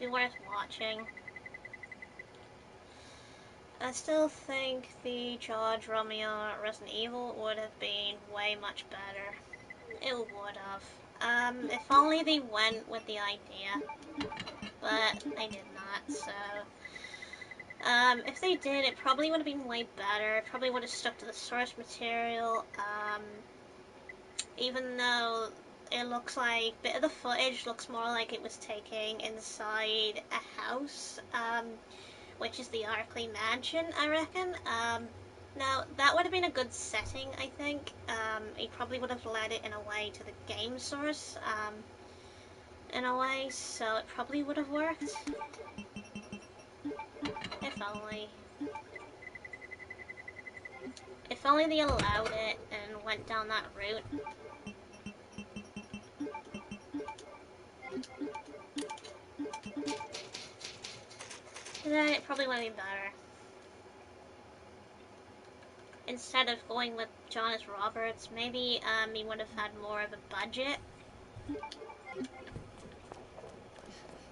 Be worth watching. I still think the George Romeo Resident Evil would have been way much better. It would have. If only they went with the idea. But they did not, so... if they did, it probably would have been way better. It probably would have stuck to the source material. Even though it looks like a bit of the footage looks more like it was taken inside a house, which is the Arkley Mansion, I reckon. Now, that would have been a good setting, I think. He probably would have led it in a way to the game source, in a way, so it probably would have worked. If only. If only they allowed it and went down that route. Then it probably would have been better. Instead of going with Jonas Roberts, maybe he would have had more of a budget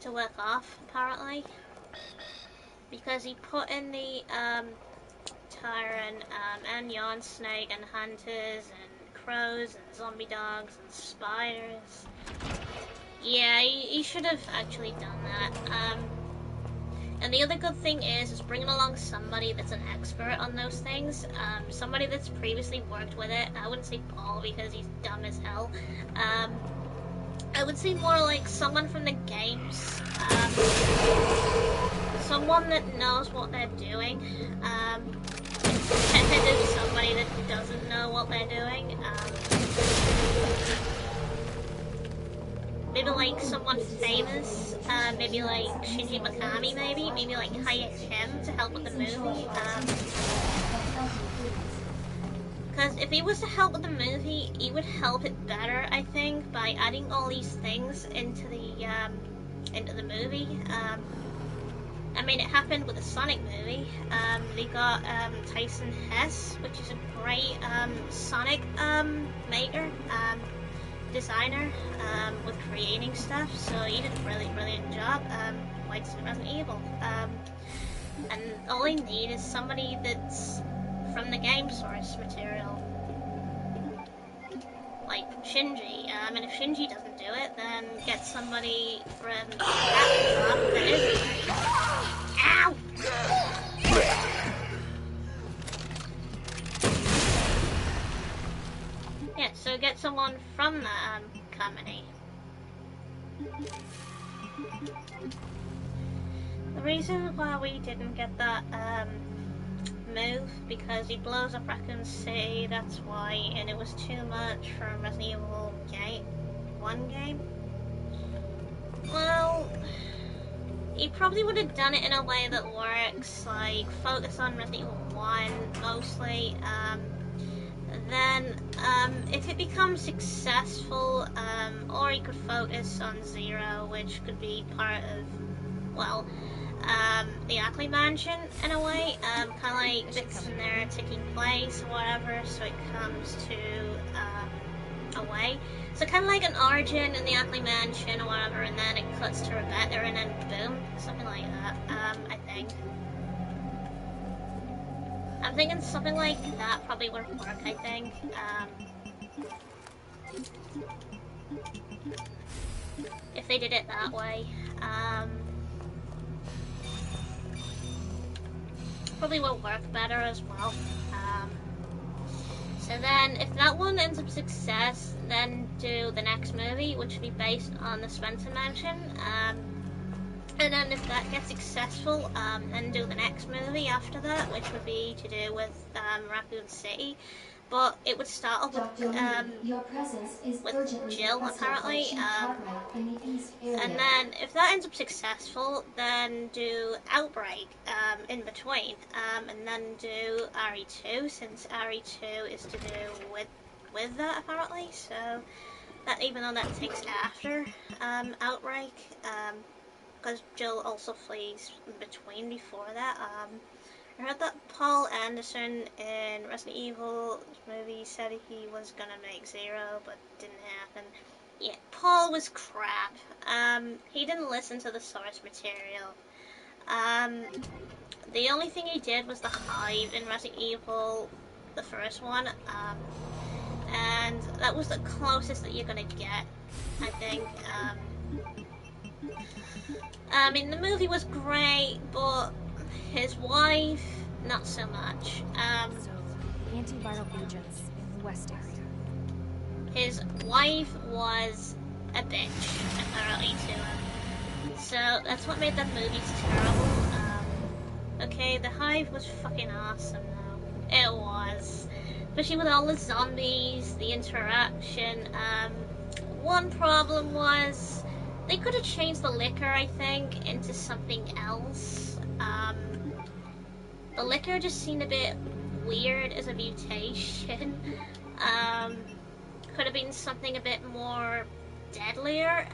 to work off, apparently. Because he put in the Tyrant and Yarn Snake and Hunters and Crows and Zombie Dogs and Spiders. Yeah, he should have actually done that. And the other good thing is bringing along somebody that's an expert on those things, somebody that's previously worked with it. I wouldn't say Paul because he's dumb as hell. I would say more like someone from the games, someone that knows what they're doing, instead of somebody that doesn't know what they're doing. Maybe like someone famous, maybe like Shinji Mikami, maybe like hire him to help with the movie. Because if he was to help with the movie, he would help it better, I think, by adding all these things into the movie. I mean, it happened with the Sonic movie. They got Tyson Hess, which is a great Sonic maker, designer, with creating stuff. So he did a really brilliant job. Like Resident Evil. And all I need is somebody that's from the game source material, like Shinji. And if Shinji doesn't do it, then get somebody from that is. Ow! Yeah, so get someone from the company. The reason why we didn't get that move, because he blows up Raccoon City, that's why, and it was too much for Resident Evil 1 game. Well, he probably would have done it in a way that works, like focus on Resident Evil 1 mostly, then if it becomes successful, or he could focus on Zero, which could be part of, well, the Ackley Mansion in a way, kind of like bits in there taking place or whatever, so it comes to a way. So kind of like an origin in the Ackley Mansion or whatever, and then it cuts to Rebecca, and then boom, something like that. I think. I'm thinking something like that probably would work. I think. If they did it that way. Probably will work better as well. So then, if that one ends up success, then do the next movie, which will be based on the Spencer Mansion. And then if that gets successful, then do the next movie after that, which would be to do with Raccoon City. But it would start off with Jill, apparently. And then, if that ends up successful, then do Outbreak in between. And then do RE2, since RE2 is to do with that, apparently. So, that even though that takes after Outbreak, because Jill also flees in between before that. I heard that Paul Anderson in Resident Evil movie said he was gonna make Zero, but didn't happen. Yeah, Paul was crap. He didn't listen to the source material. The only thing he did was the Hive in Resident Evil, the first one, and that was the closest that you're gonna get, I think. I mean, the movie was great, but his wife, not so much. Antiviral agents in the West area. His wife was a bitch, apparently, to him. So that's what made that movie terrible. Okay, the Hive was fucking awesome, though. It was. Especially with all the zombies, the interaction. One problem was they could have changed the liquor, I think, into something else. The liquor just seemed a bit weird as a mutation. Could have been something a bit more deadlier.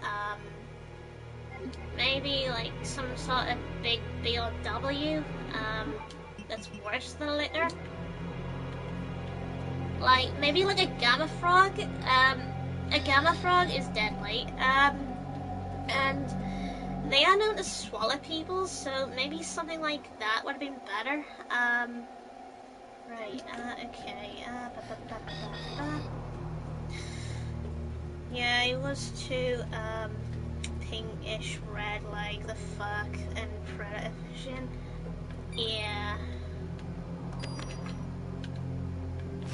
Maybe like some sort of big BOW that's worse than a liquor. Like, maybe like a gamma frog. A gamma frog is deadly. And they are known to swallow people, so maybe something like that would have been better. Right, okay. Yeah, it was to pinkish red, like the fuck and Predator vision. Yeah.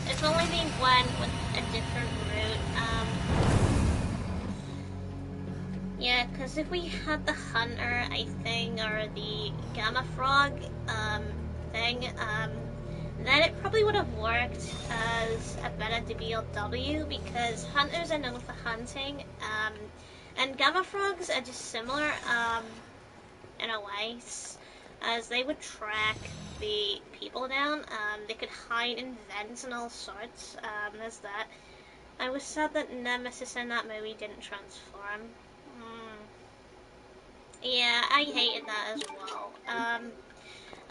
If only they went with a different route. Yeah, because if we had the Hunter, I think, or the Gamma Frog thing, then it probably would have worked as a better DBLW, because Hunters are known for hunting, and Gamma Frogs are just similar in a way, as they would track the people down. They could hide in vents and all sorts. There's that. I was sad that Nemesis in that movie didn't transform. Yeah, I hated that as well.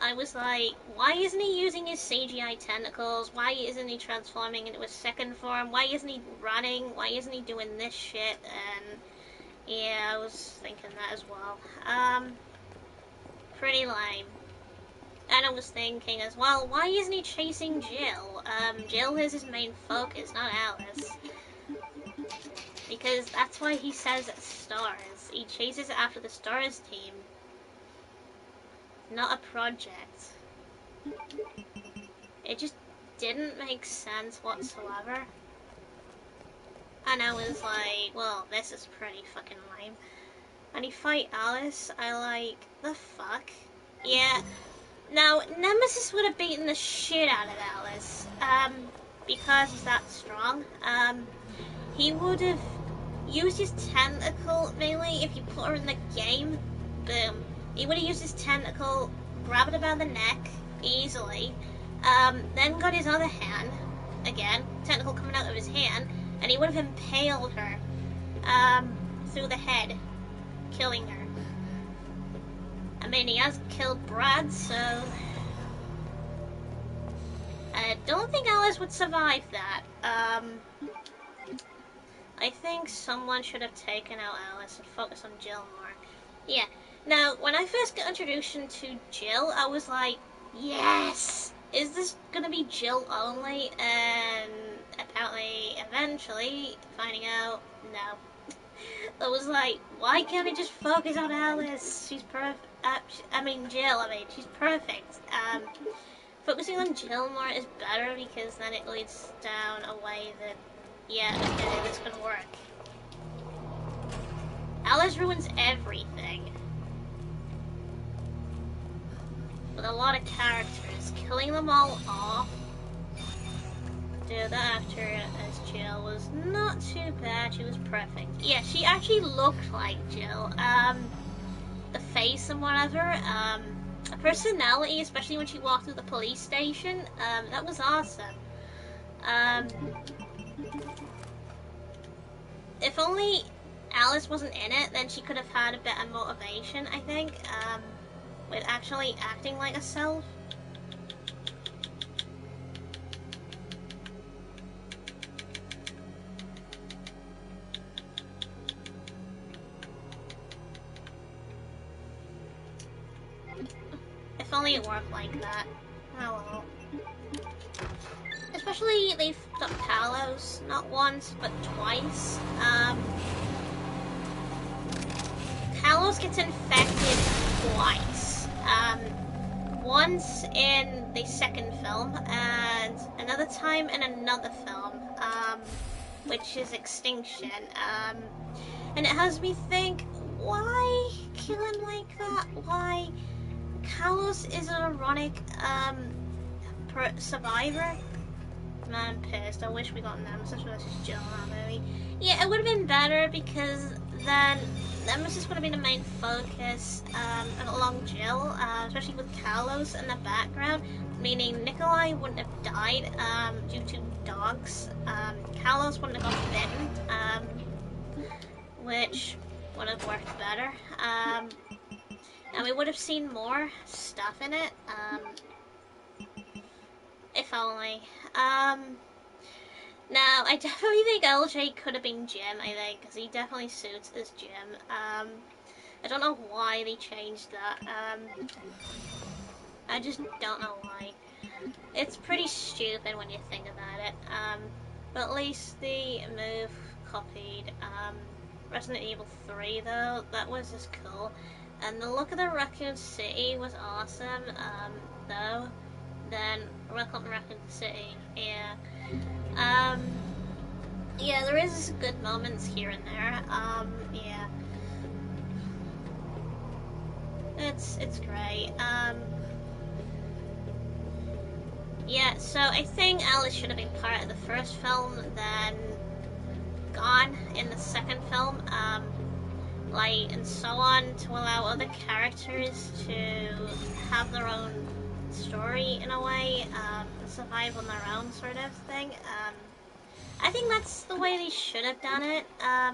I was like, why isn't he using his CGI tentacles? Why isn't he transforming into a second form? Why isn't he running? Why isn't he doing this shit? And yeah, I was thinking that as well. Pretty lame. And I was thinking as well, why isn't he chasing Jill? Jill is his main focus, not Alice. Because that's why he says it's Stars. He chases after the Stars team, not a project. It just didn't make sense whatsoever. And I was like, well, this is pretty fucking lame. And he fight Alice, I like, the fuck? Yeah. Now, Nemesis would have beaten the shit out of Alice, because he's that strong. He would have used his tentacle, mainly if you put her in the game, boom. He would have used his tentacle, grabbed her by the neck, easily, then got his other hand, again, tentacle coming out of his hand, and he would have impaled her, through the head, killing her. I mean, he has killed Brad, so I don't think Alice would survive that. I think someone should have taken out Alice and focused on Jill more. Yeah. Now, when I first got introduced to Jill, I was like, yes! Is this gonna be Jill only? And apparently, eventually, finding out, no. I was like, why can't I just focus on Alice? She's perfect. Jill, she's perfect. Focusing on Jill more is better, because then it leads down a way that, yeah, okay, this can work. Alice ruins everything. With a lot of characters. Killing them all off. Dude, the actor as Jill was not too bad. She was perfect. Yeah, she actually looked like Jill. The face and whatever. Her personality, especially when she walked through the police station. That was awesome. If only Alice wasn't in it, then she could have had a better motivation, I think, with actually acting like herself. If only it worked like that. Oh well. Especially they fucked up Talos, not once, but twice. Talos gets infected twice. Once in the second film, and another time in another film, which is Extinction. And it has me think, why kill him like that? Why? Talos is an ironic, survivor. Man, I'm pissed. I wish we got Nemesis versus Jill in that movie. Yeah, it would have been better, because then Nemesis would have been the main focus, along Jill, especially with Talos in the background, meaning Nikolai wouldn't have died, due to dogs. Talos wouldn't have gotten bitten, which would have worked better. And we would have seen more stuff in it, if only. Now, I definitely think LJ could have been Jim, I think, because he definitely suits as Jim. I don't know why they changed that. I just don't know why. It's pretty stupid when you think about it. But at least the move copied, Resident Evil 3 though. That was just cool. And the look of the Raccoon City was awesome, though. Then Welcome to Raccoon City, yeah. Yeah, there is good moments here and there. Yeah. It's great. Yeah, so I think Alice should have been part of the first film, then gone in the second film, like, and so on, to allow other characters to have their own story in a way, survive on their own sort of thing. I think that's the way they should have done it. At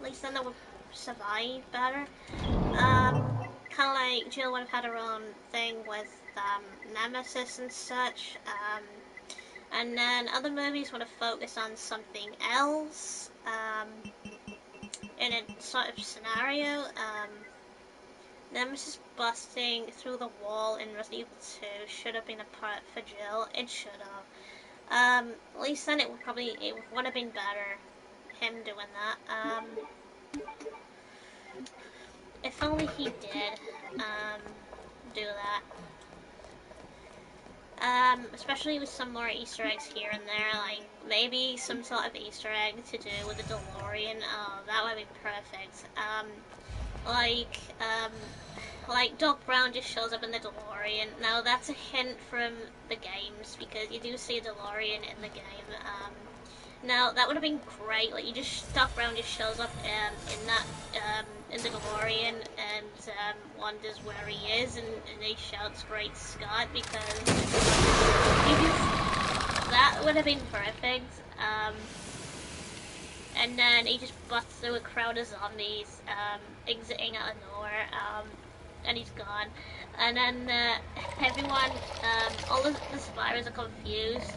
least then they would survive better. Kind of like Jill would have had her own thing with Nemesis and such. And then other movies would have focused on something else. In a sort of scenario. Nemesis busting through the wall in Resident Evil 2 should have been a part for Jill. It should have. At least then it would have been better, him doing that. If only he did, do that. Especially with some more Easter eggs here and there, like maybe some sort of Easter egg to do with the DeLorean. Oh, that would be perfect. Like Doc Brown just shows up in the DeLorean. Now that's a hint from the games, because you do see a DeLorean in the game. Now that would have been great. Like Doc Brown just shows up in the DeLorean and wonders where he is, and he shouts "Great Scott!" because that would have been perfect. And then he just busts through a crowd of zombies, exiting out of nowhere, and he's gone. And then everyone, all the survivors are confused.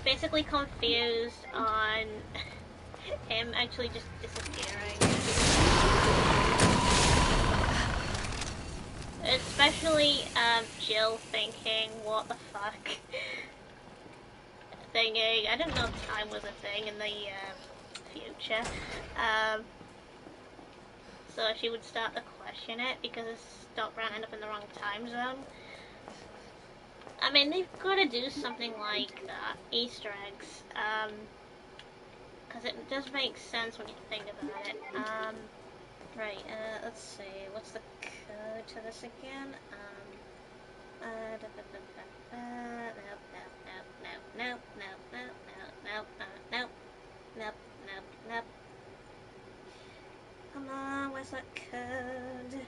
Basically confused on him actually just disappearing. Especially Jill thinking, what the fuck? Thinking, I didn't know time was a thing in the future. So she would start to question it because Doc Brown ended up in the wrong time zone. I mean, they've got to do something like that, Easter eggs, because it does make sense when you think about it. Right, let's see, what's the code to this again? Nope. Come on, where's that code?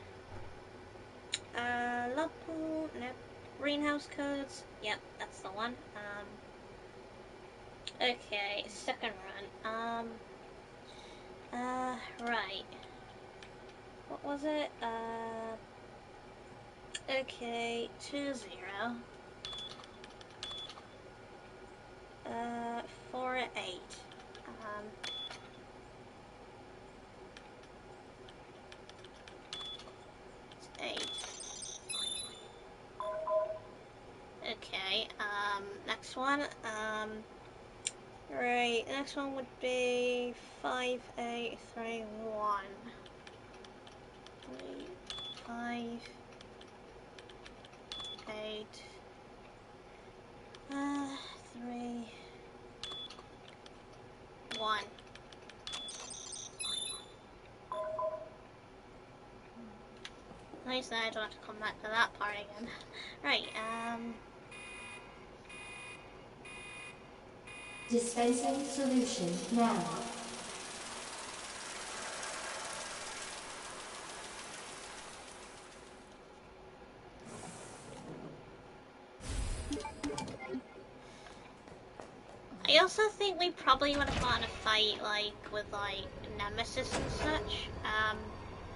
Local, nope. Greenhouse codes, yep, that's the one. Okay, second run. Right. What was it? Okay, 2-0. 4-8. It's 8. Okay, next one, right, next one would be 5, 8, 3, 1. 3, 5, 8, 3, 1. Nice that I don't have to come back to that part again. Right, Dispensing solution now. I also think we probably would have gotten a fight, like, with, like, Nemesis and such,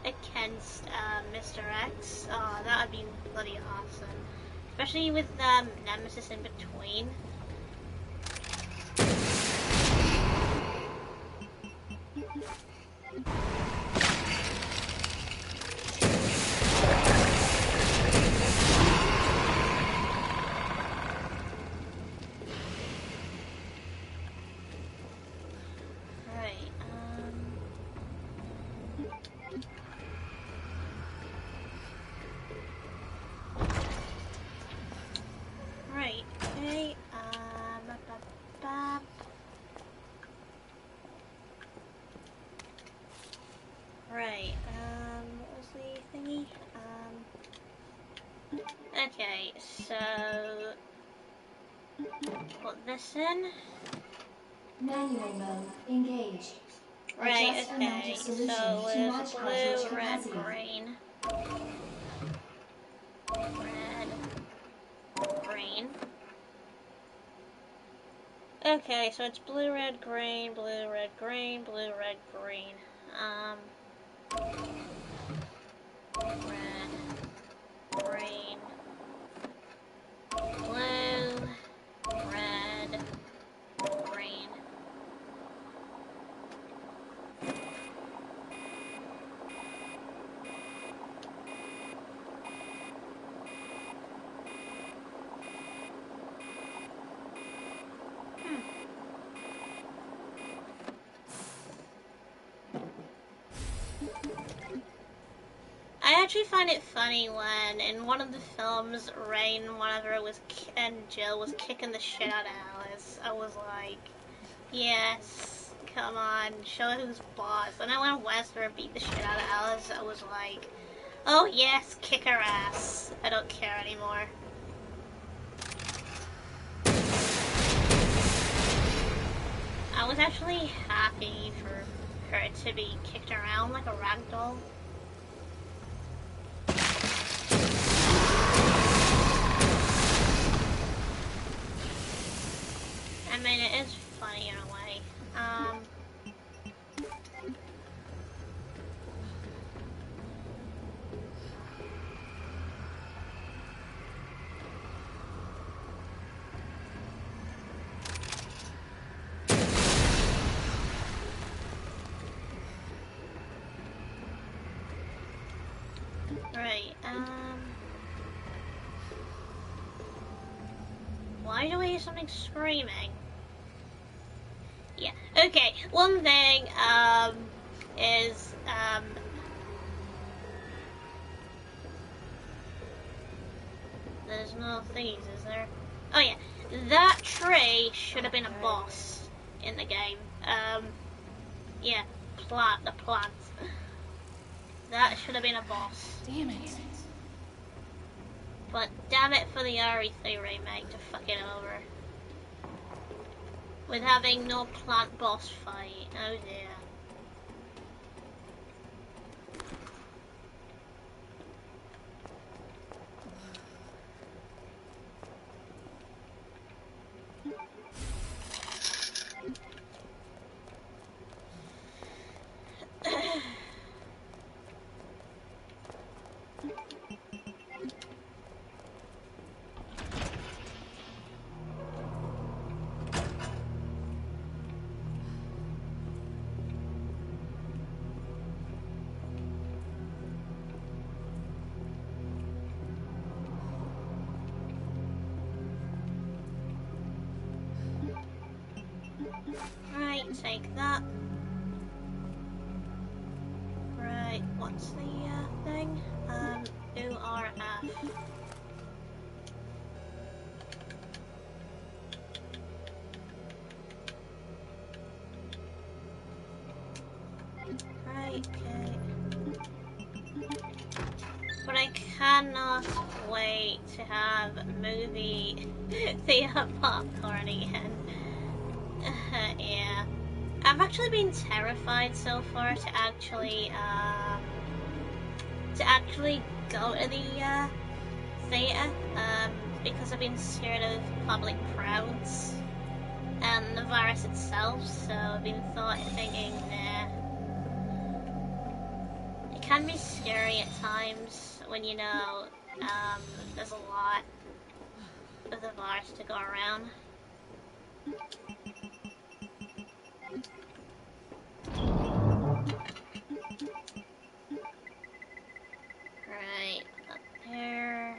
against, Mr. X. Oh, that would be bloody awesome. Especially with, Nemesis in between. Right, what was the thingy? Okay, so... put this in. Manual mode engaged. Right, Adjust amount okay, of solution so to there's match blue, cartridge red, capacity. green. Red, green. Okay, so it's blue, red, green, blue, red, green, blue, red, green. Red, green, blue, red, green. I actually find it funny when, in one of the films, Rain, whenever was and Jill was kicking the shit out of Alice, I was like, yes, come on, show who's boss. And then when Wesker beat the shit out of Alice, I was like, oh yes, kick her ass. I don't care anymore. I was actually happy for her to be kicked around like a ragdoll. I mean, it is funny in a way. Right, why do I hear something screaming? Yeah, okay, one thing, is, there's no thingies, is there? Oh yeah, that tree should have been a boss in the game. Yeah, the plant. That should have been a boss. Damn it. But damn it for the RE2R remake to fuck it over. With having no plant boss fight. Oh dear. Right, take that. Right, what's the thing? RE2R. Right, okay. But I cannot wait to have movie theater popcorn again. Yeah. I've actually been terrified so far to actually go to the theater, because I've been scared of public crowds and the virus itself, so I've been thinking, nah. It can be scary at times when you know there's a lot of the virus to go around. Right, up there.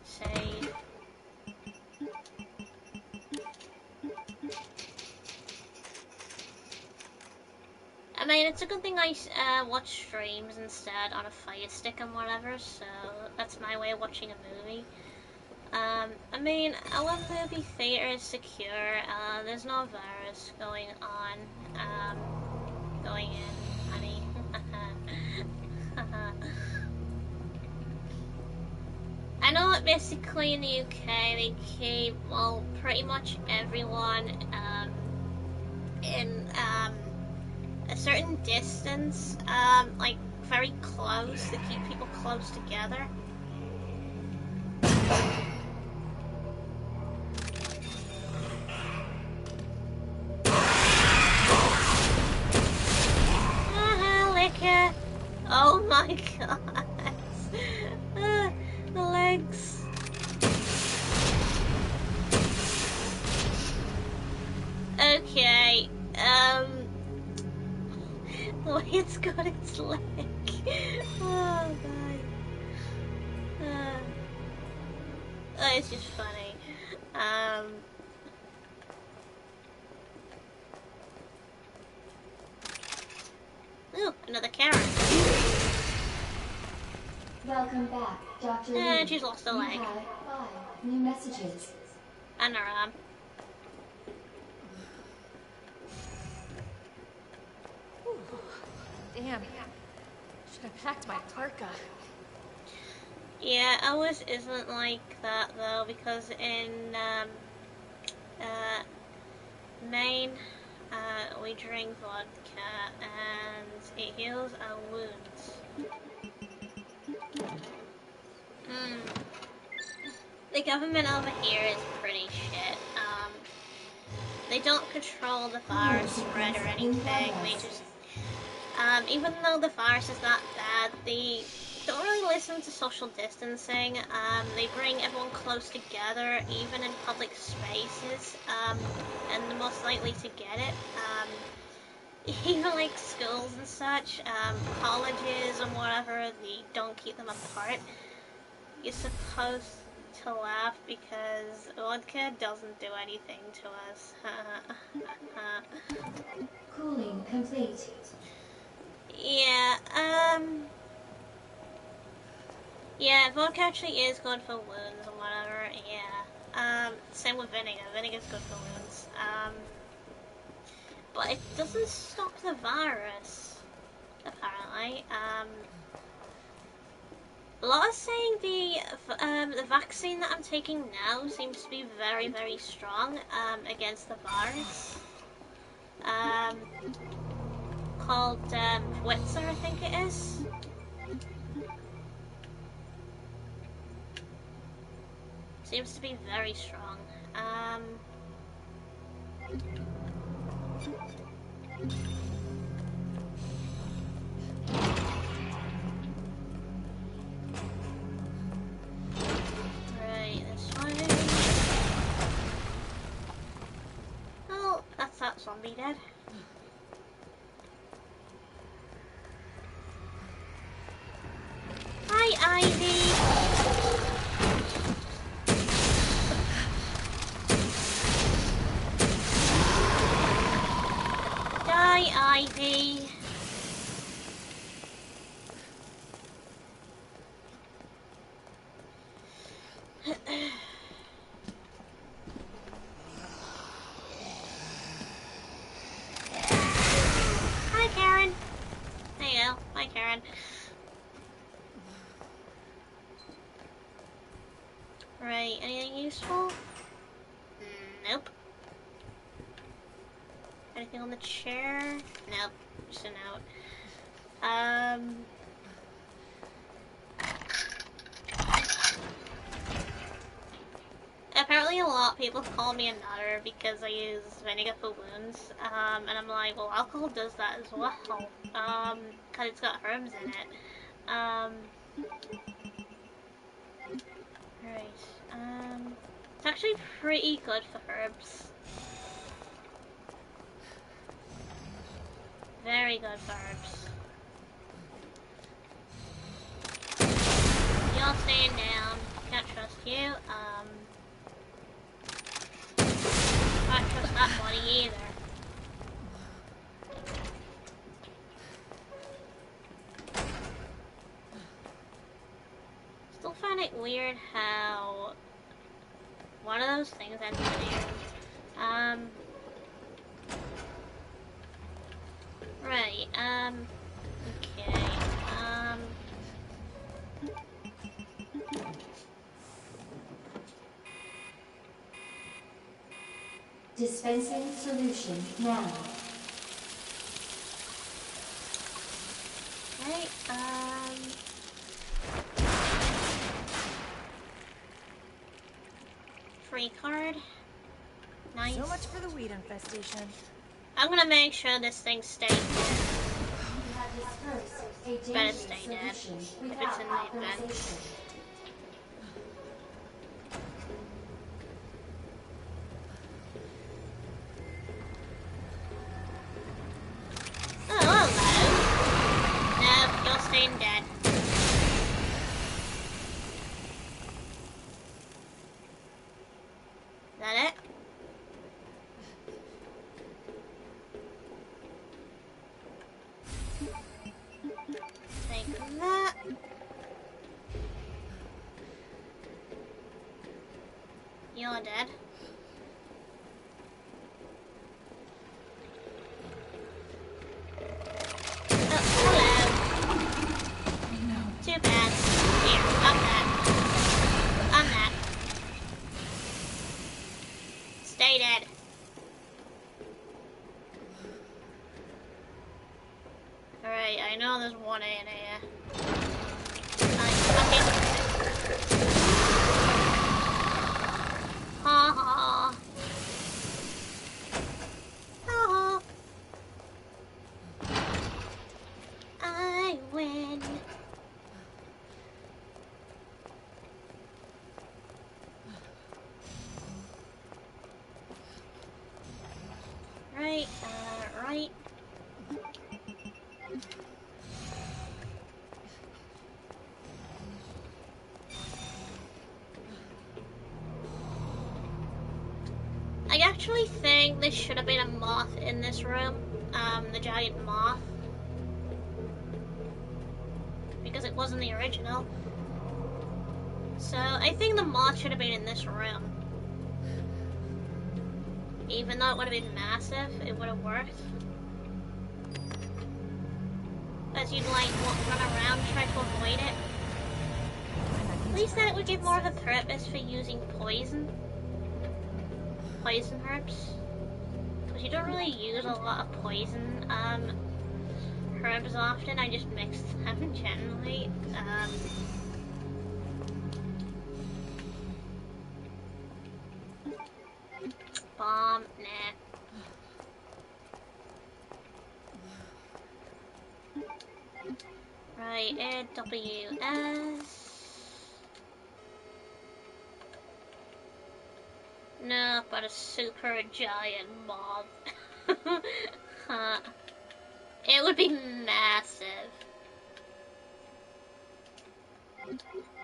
Save. I mean, it's a good thing I watch streams instead on a Fire Stick and whatever, so that's my way of watching a movie. I mean, our movie theater is secure. There's no virus going on. Going in, honey. basically in the UK they keep, well, pretty much everyone in a certain distance, like very close, to keep people close together. Liquor. Oh my god. The legs. Okay, the way it's got its leg. Oh god. It's just funny. Ooh, another Karen. Welcome back, Dr. Lee. And she's lost a leg. You have 5 new messages. And her arm. Damn. Should have packed my parka. Yeah, ours isn't like that though, because in Maine, we drink vodka and it heals our wounds. The government over here is pretty shit. They don't control the virus spread or anything. They just, even though the virus is not bad, they don't really listen to social distancing. They bring everyone close together, even in public spaces, and the most likely to get it. Even like schools and such, colleges and whatever, they don't keep them apart. You're supposed to laugh because vodka doesn't do anything to us. Cooling complete. Yeah, yeah, vodka actually is good for wounds and whatever, yeah. Same with vinegar. Vinegar's good for wounds. But it doesn't stop the virus, apparently. A lot are saying the vaccine that I'm taking now seems to be very, very strong, against the virus. Called, RE2R, I think it is. Seems to be very strong. Right, this one. Oh, that's that zombie dead. Hi, Ivy! Die, Ivy! Hi, Karen! There you go. Hi, Karen. Right, anything useful? Nope. Anything on the chair? Nope. Just a note. Apparently a lot of people call me a nutter because I use vinegar for wounds. And I'm like, well, alcohol does that as well. Cause it's got herbs in it. Right. It's actually pretty good for herbs. Very good for herbs. You're staying down. Can't trust you. Can't trust that body either. Still find it weird how one of those things ended here. Right, okay, Dispensing solution now. Right, free card. Nice. So much for the weed infestation. I'm gonna make sure this thing stays dead. You have dispersed a Better dangerous stay dead. solution If it's without in the event. authorization. Oh, hello. Nope, you're staying dead. Is that it? Take that. You're dead. Oh, hello. Too bad. Here, I'm that. I'm that. Stay dead. Alright, I know there's one in here. Ha ha. Ha ha. I win. Right, right. I actually think there should have been a moth in this room. The giant moth. Because it wasn't the original. So, I think the moth should have been in this room. Even though it would have been massive, it would have worked. As you'd like run around try to avoid it. At least then it would give more of a purpose for using poison herbs. Because you don't really use a lot of poison herbs often. I just mix them generally. Bomb, nah. Right, AWS. No, but a super giant mob. It would be massive.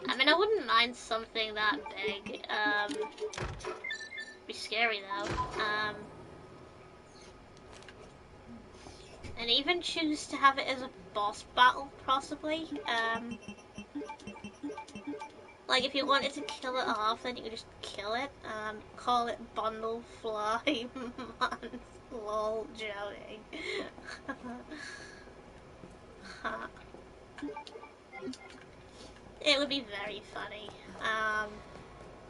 I mean, I wouldn't mind something that big. Be scary though. And even choose to have it as a boss battle, possibly. Like if you wanted to kill it off, then you could just kill it. Call it Bundle Fly Month. Lol, joking. It would be very funny.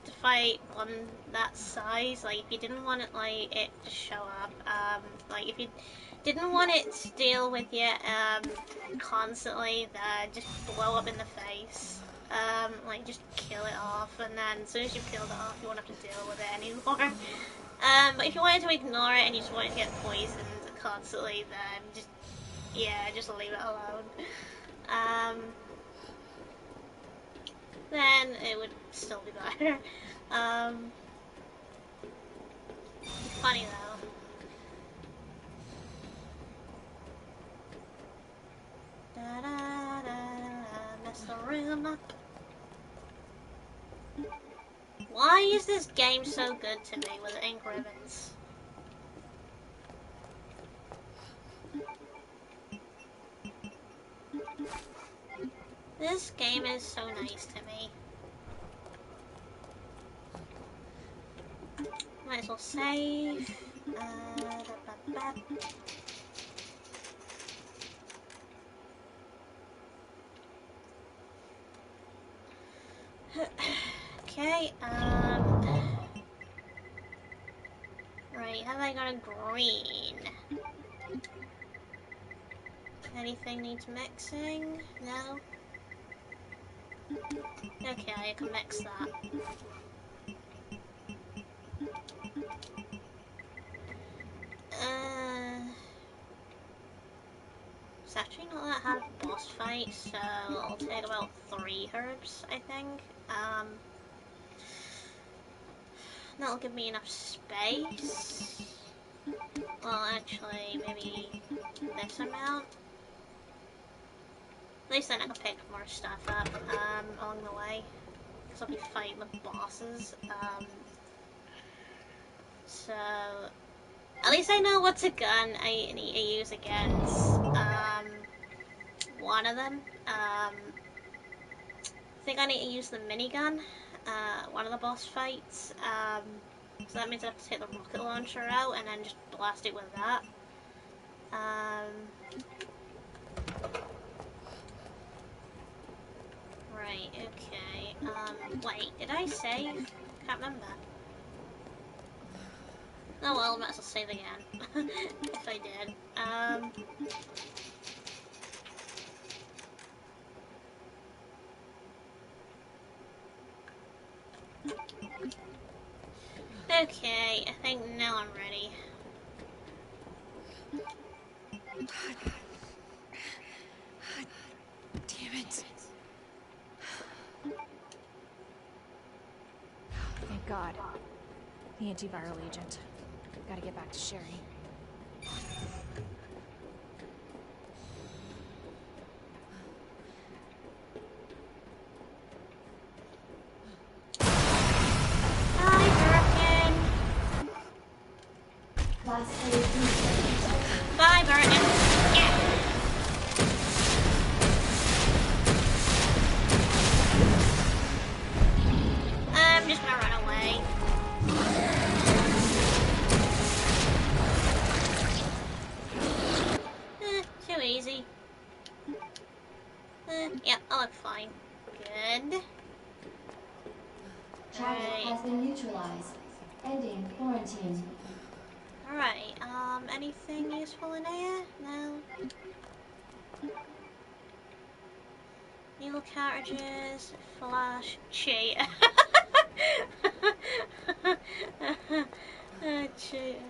To fight one that size, like if you didn't want it like it to show up, like if you didn't want it to deal with you constantly, just blow up in the face. Like just kill it off, and then as soon as you've killed it off, you won't have to deal with it anymore. But if you wanted to ignore it and you just wanted to get poisoned constantly, then just leave it alone. Then it would still be better. Funny though. Da da da da, mess the room up. Why is this game so good to me with ink ribbons? This game is so nice to me. Might as well save. Okay, right, Okay, have I got a green? Anything needs mixing? No? Okay, I can mix that. It's actually not that hard of a boss fight, so I'll take about 3 herbs, I think. That'll give me enough space. Well, actually, maybe this amount. At least then I can pick more stuff up along the way. Because I'll be fighting the bosses. So, at least I know what's a gun I need to use against one of them. I think I need to use the minigun, one of the boss fights. So that means I have to take the rocket launcher out and then just blast it with that. Right, okay. Wait, did I save? Can't remember. Oh well, I might as well save again. If I did. Okay, I think now I'm ready. Damn it. Thank God. The antiviral agent. Gotta get back to Sherry. Bye, Birkin! Bye, Birkin! Yeah! I'm just gonna run away. Too easy. Yeah, I'll look fine. Good. Target has been neutralized. Ending quarantine. Alright, anything useful in here? No? Needle cartridges, flash, cheat. Cheat.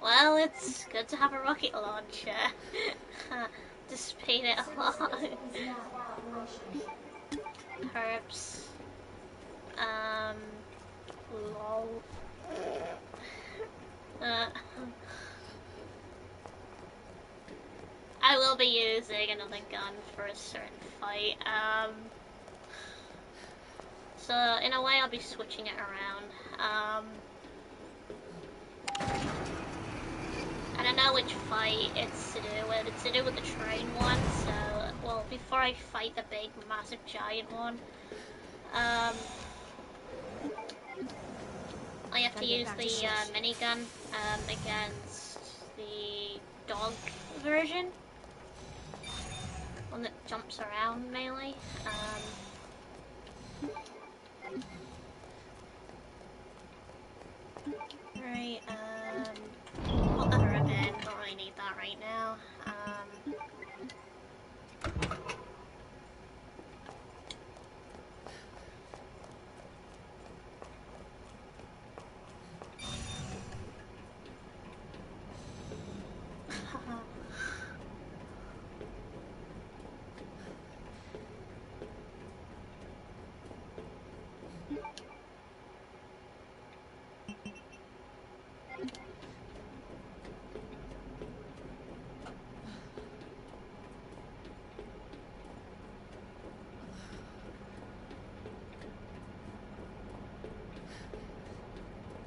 Well, it's good to have a rocket launcher. To speed it along. Is now operational. Herbs. Lol. I will be using another gun for a certain fight. So in a way I'll be switching it around. I don't know which fight it's to do with. It's to do with the train one, so, well, before I fight the big, massive, giant one, I have to use the minigun against the dog version. One that jumps around mainly. Right, put the herb in. Don't really need that right now.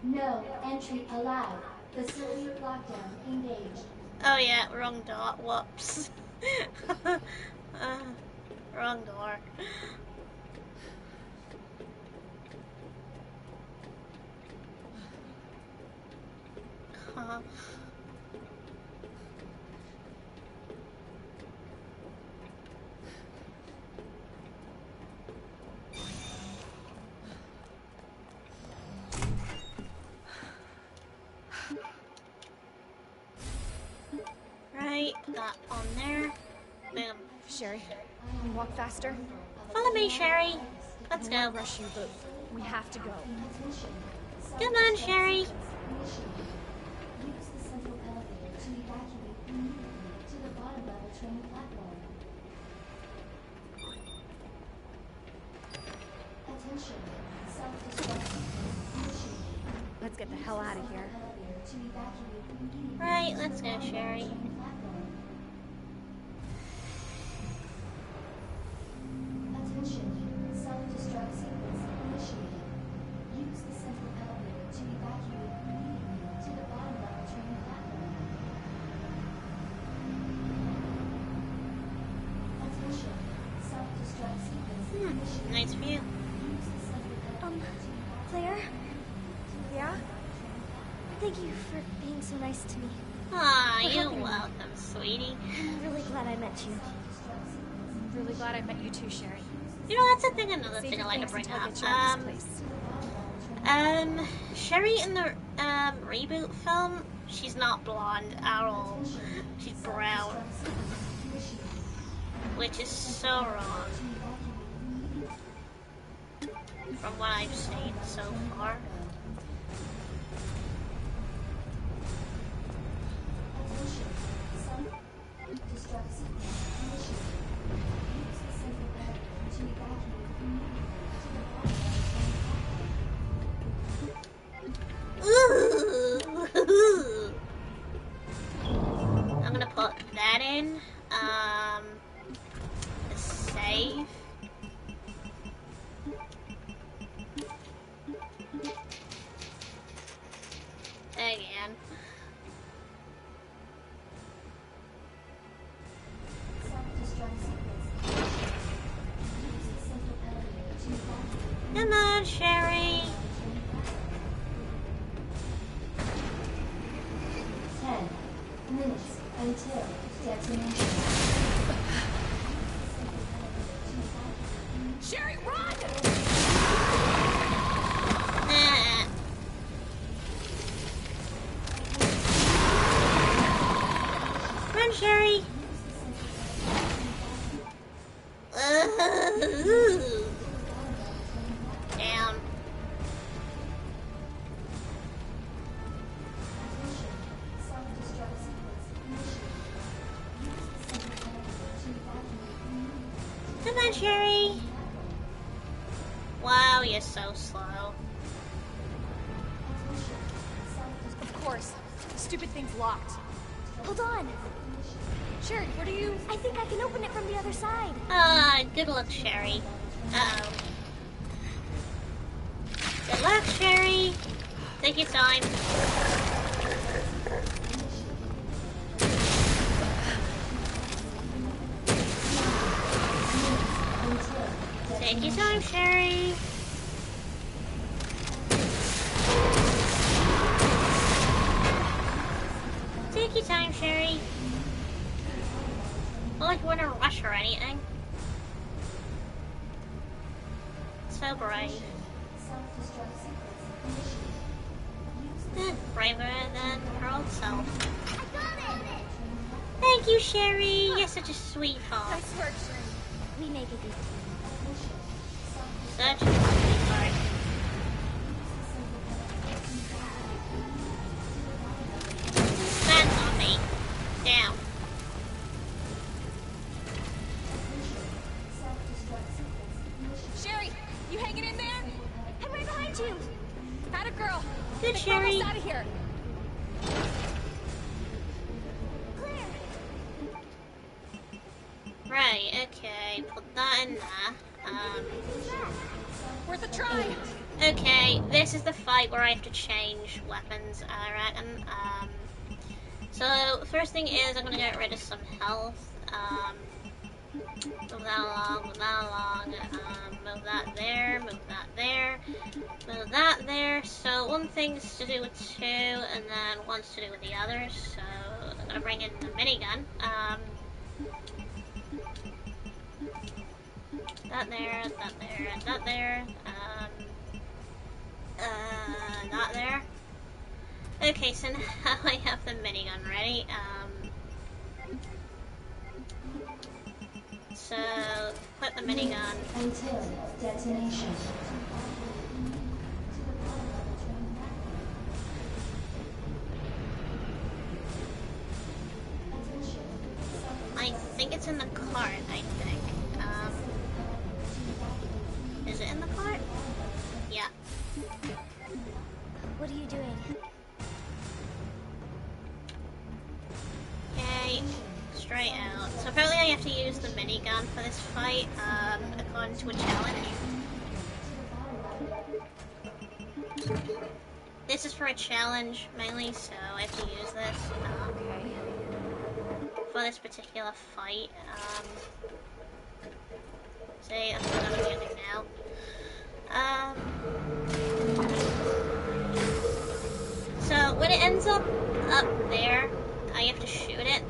No entry allowed. Facility lockdown engaged. Oh yeah, wrong door. Whoops. Wrong door. Huh. Boom. Sherry, can you walk faster? Follow me, Sherry. Let's I go. don't wanna rush you, but we have to go. Come on, Sherry. Use the central elevator to evacuate immediately to the bottom level train platform. Attention, self-destruct sequence initiated. Let's get the hell out of here. Elevator to evacuate immediately Right, to let's the go, bottom Sherry. level train platform. Attention, self-destruct sequence initiated. Use the central elevator to evacuate immediately to the bottom level train platform. Attention, self-destruct sequence initiated. Nice view. Use the central elevator to Claire? Yeah? Thank you for being so nice to me. Aw, you're welcome, sweetie. I'm really glad I met you. I'm really glad I met you too, Sherry. You know, that's another Save thing I your like to thanks bring until I up. get you out of this place. Sherry in the reboot film, she's not blonde at all. She's brown, which is so wrong from what I've seen so far. self-destruct sequence initiated. Use the central elevator to evacuate immediately to the bottom level train platform. Ooh. I'm gonna put that in. Save. Again. Self-destruct sequence initiated. Use the central elevator to evacuate Come on, Sherry. 10 minutes until detonation. Sherry, run! Nah. Run, Sherry. Down. Self-destruct sequence initiated. Use the central elevator to evacuate immediately. Come on, Sherry. Wow, you're so slow. Of course. The stupid thing's locked. Hold on. Sherry, what are you... I think I can open it from the other side. Good luck, Sherry. Uh-oh. Good luck, Sherry. Take your time. Take your time, Sherry. Take your time, Sherry. Not like we're in a rush or anything. So brave. Self-destruct sequence initiated. Braver than her old self. I got it! Thank you, Sherry. You're such a sweetheart. Nice work, Sherry. We make a good team. Such a sweetheart. That's on me. Down. Sherry, you hanging in there? I'm right behind you. Atta girl. Good, We're Sherry. almost out of here. Claire! Right, okay. Put that in there. Worth a try. Okay, this is the fight where I have to change weapons, I reckon. So, first thing is I'm gonna get rid of some health. Move that along, move that along. Move that there, move that there, move that there. So, one thing's to do with two, and then one's to do with the other. So, I'm gonna bring in the minigun. That there, that there, that there. Not there. Okay, so now I have the minigun ready. so put the minigun. Until detonation. I think it's in the cart, I think. Is it in the cart? Yeah. What are you doing? Okay, straight out. So apparently I have to use the minigun for this fight, according to a challenge. This is for a challenge, mainly, so I have to use this, Okay. for this particular fight. See, that's what I'm using now. So when it ends up there, I have to shoot it.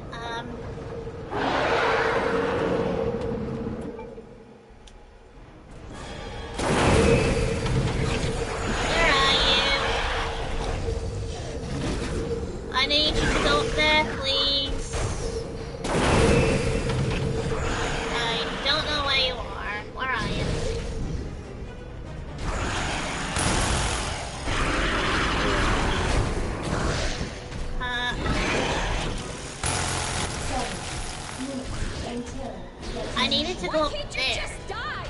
Where are you? I need you to go up there, please. I don't know where you are. Where are you? I needed to go up Can't you there. just die?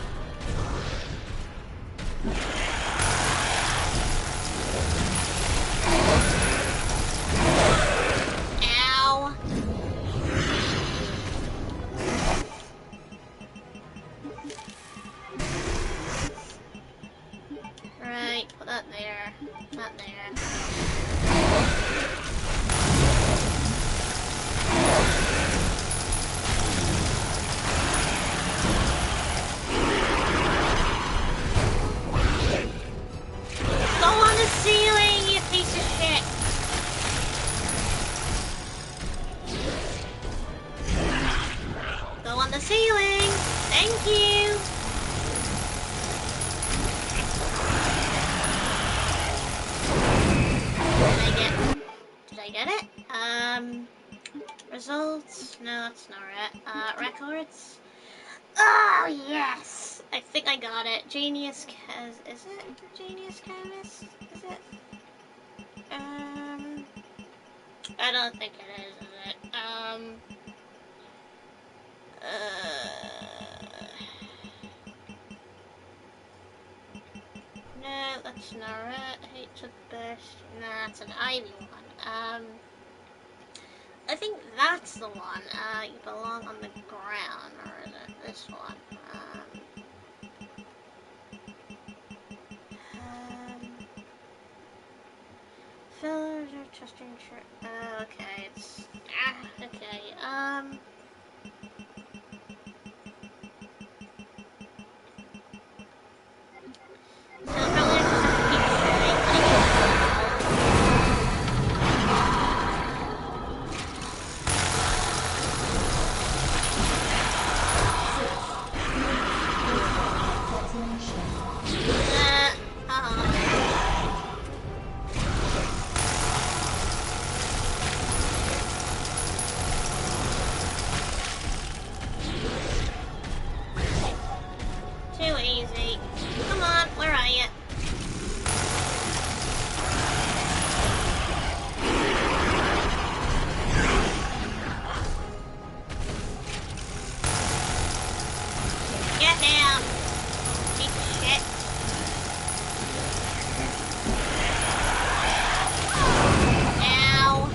Ow. Right, put that there. Not there. Go on the ceiling, you piece of shit! Go on the ceiling! Thank you! Did I get it? Results? No, that's not right. Records? Oh, yes! I think I got it. Genius is it? Genius Chemist? Is it? I don't think it is it? No, that's not right. Hate to burst. No, that's an Ivy one. I think that's the one. You belong on the ground, or is it this one? Fillers are just okay, it's okay. So probably I just have to keep Too easy. Come on, where are you? Get down, piece of shit. Ow.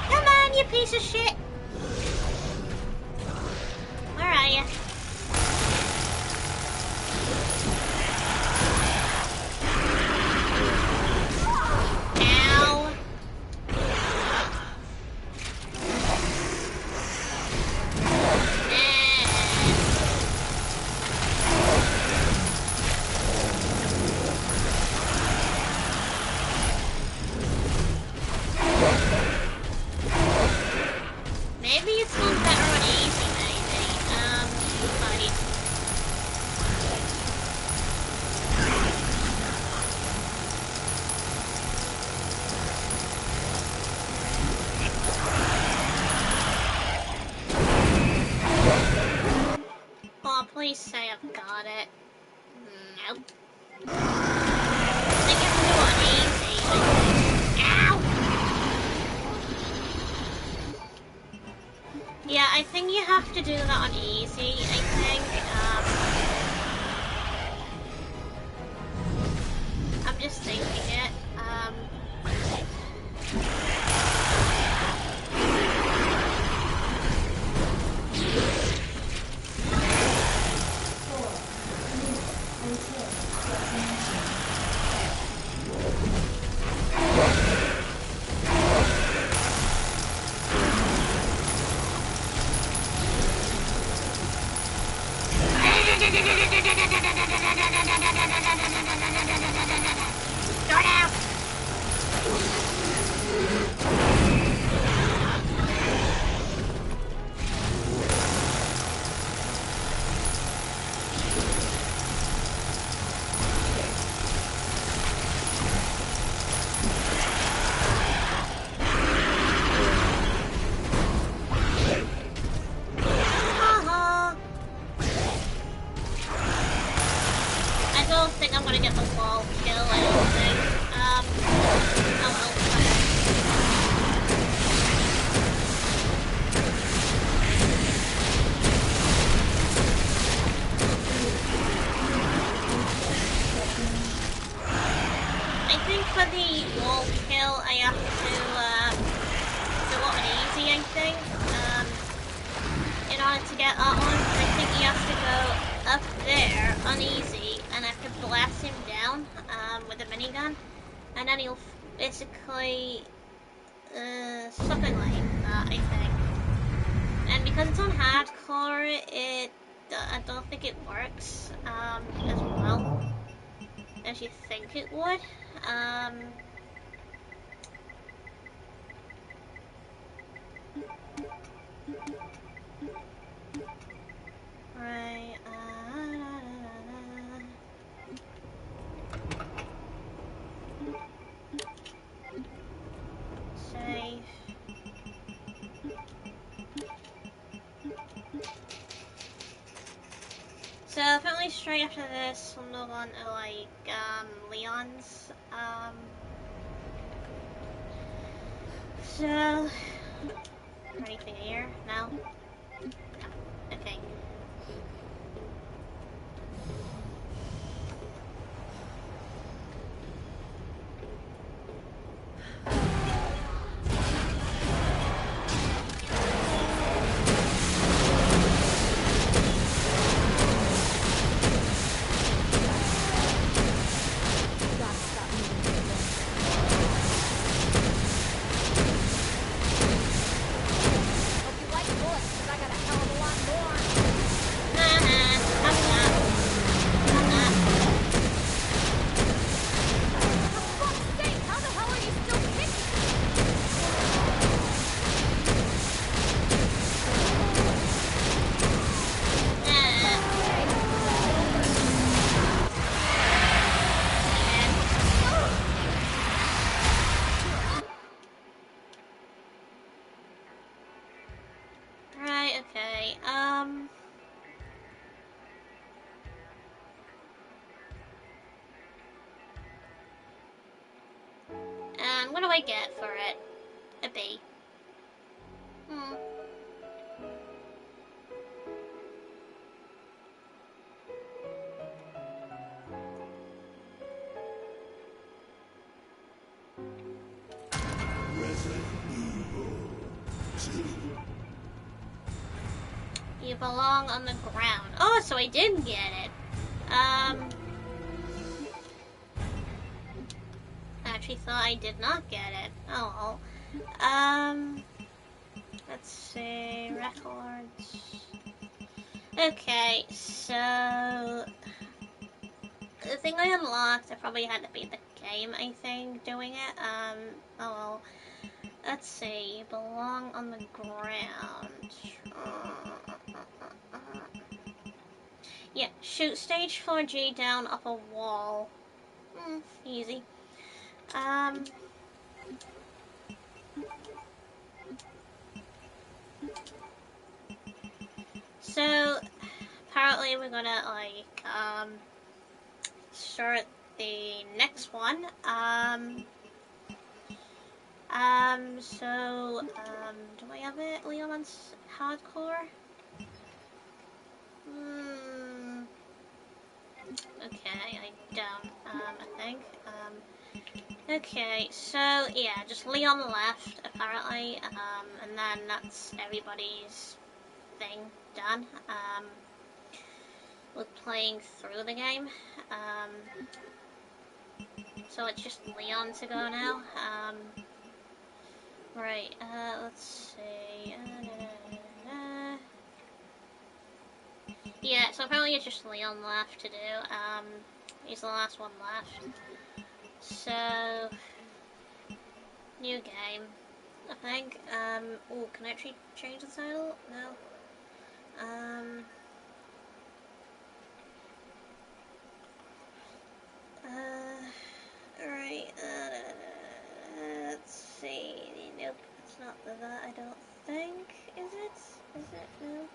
Come on, you piece of shit. Where are you? Ow. Ow. I think you have to do it on easy. Ow! Yeah, I think you have to do that on easy, I think. I'm just thinking it. Start out! I don't think I'm gonna get the wall kill, I don't think. Oh well. I think for the wall kill, I have to do it on easy, I think. In order to get that one, I think he has to go up there on easy, and I have to blast him down with a minigun, and then he'll basically something like that, I think. And because it's on hardcore, I don't think it works as well as you think it would. Right. Save. So apparently straight after this, we'll move on to like Leon's. So anything here? No. No. Okay. Right, okay, and what do I get for it? A B. You belong on the ground. Oh, so I did get it. I actually thought I did not get it. Oh well. Let's see, records. Okay, so the thing I unlocked, I probably had to beat the game, I think, doing it. Oh well. Let's see, you belong on the ground. Yeah, shoot stage 4G down up a wall. Easy. So apparently we're gonna like start the next one. Do I have it? Leon's hardcore? Okay, I don't, I think. Okay, so, yeah, just Leon left, apparently, and then that's everybody's thing done, with playing through the game. So it's just Leon to go now. Right, let's see. Yeah, so apparently it's just Leon left to do. He's the last one left. So, new game, I think. Oh, can I actually change the title? No. Alright, let's see. Nope, it's not that, I don't think. Is it? Is it? No.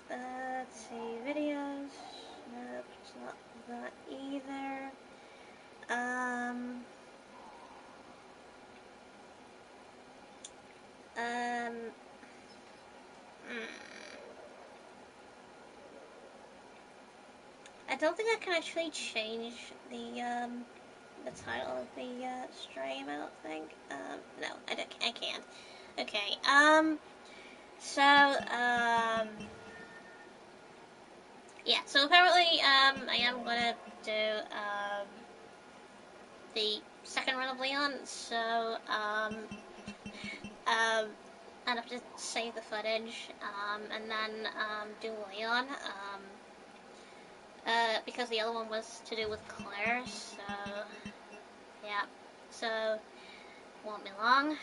Let's see, videos. Nope, it's not that either. I don't think I can actually change the title of the stream, I don't think. No, I can't. Okay, yeah, so apparently, I am gonna do, the second run of Leon, so, I'd have to save the footage, and then, do Leon, because the other one was to do with Claire, so, yeah, so, won't be long.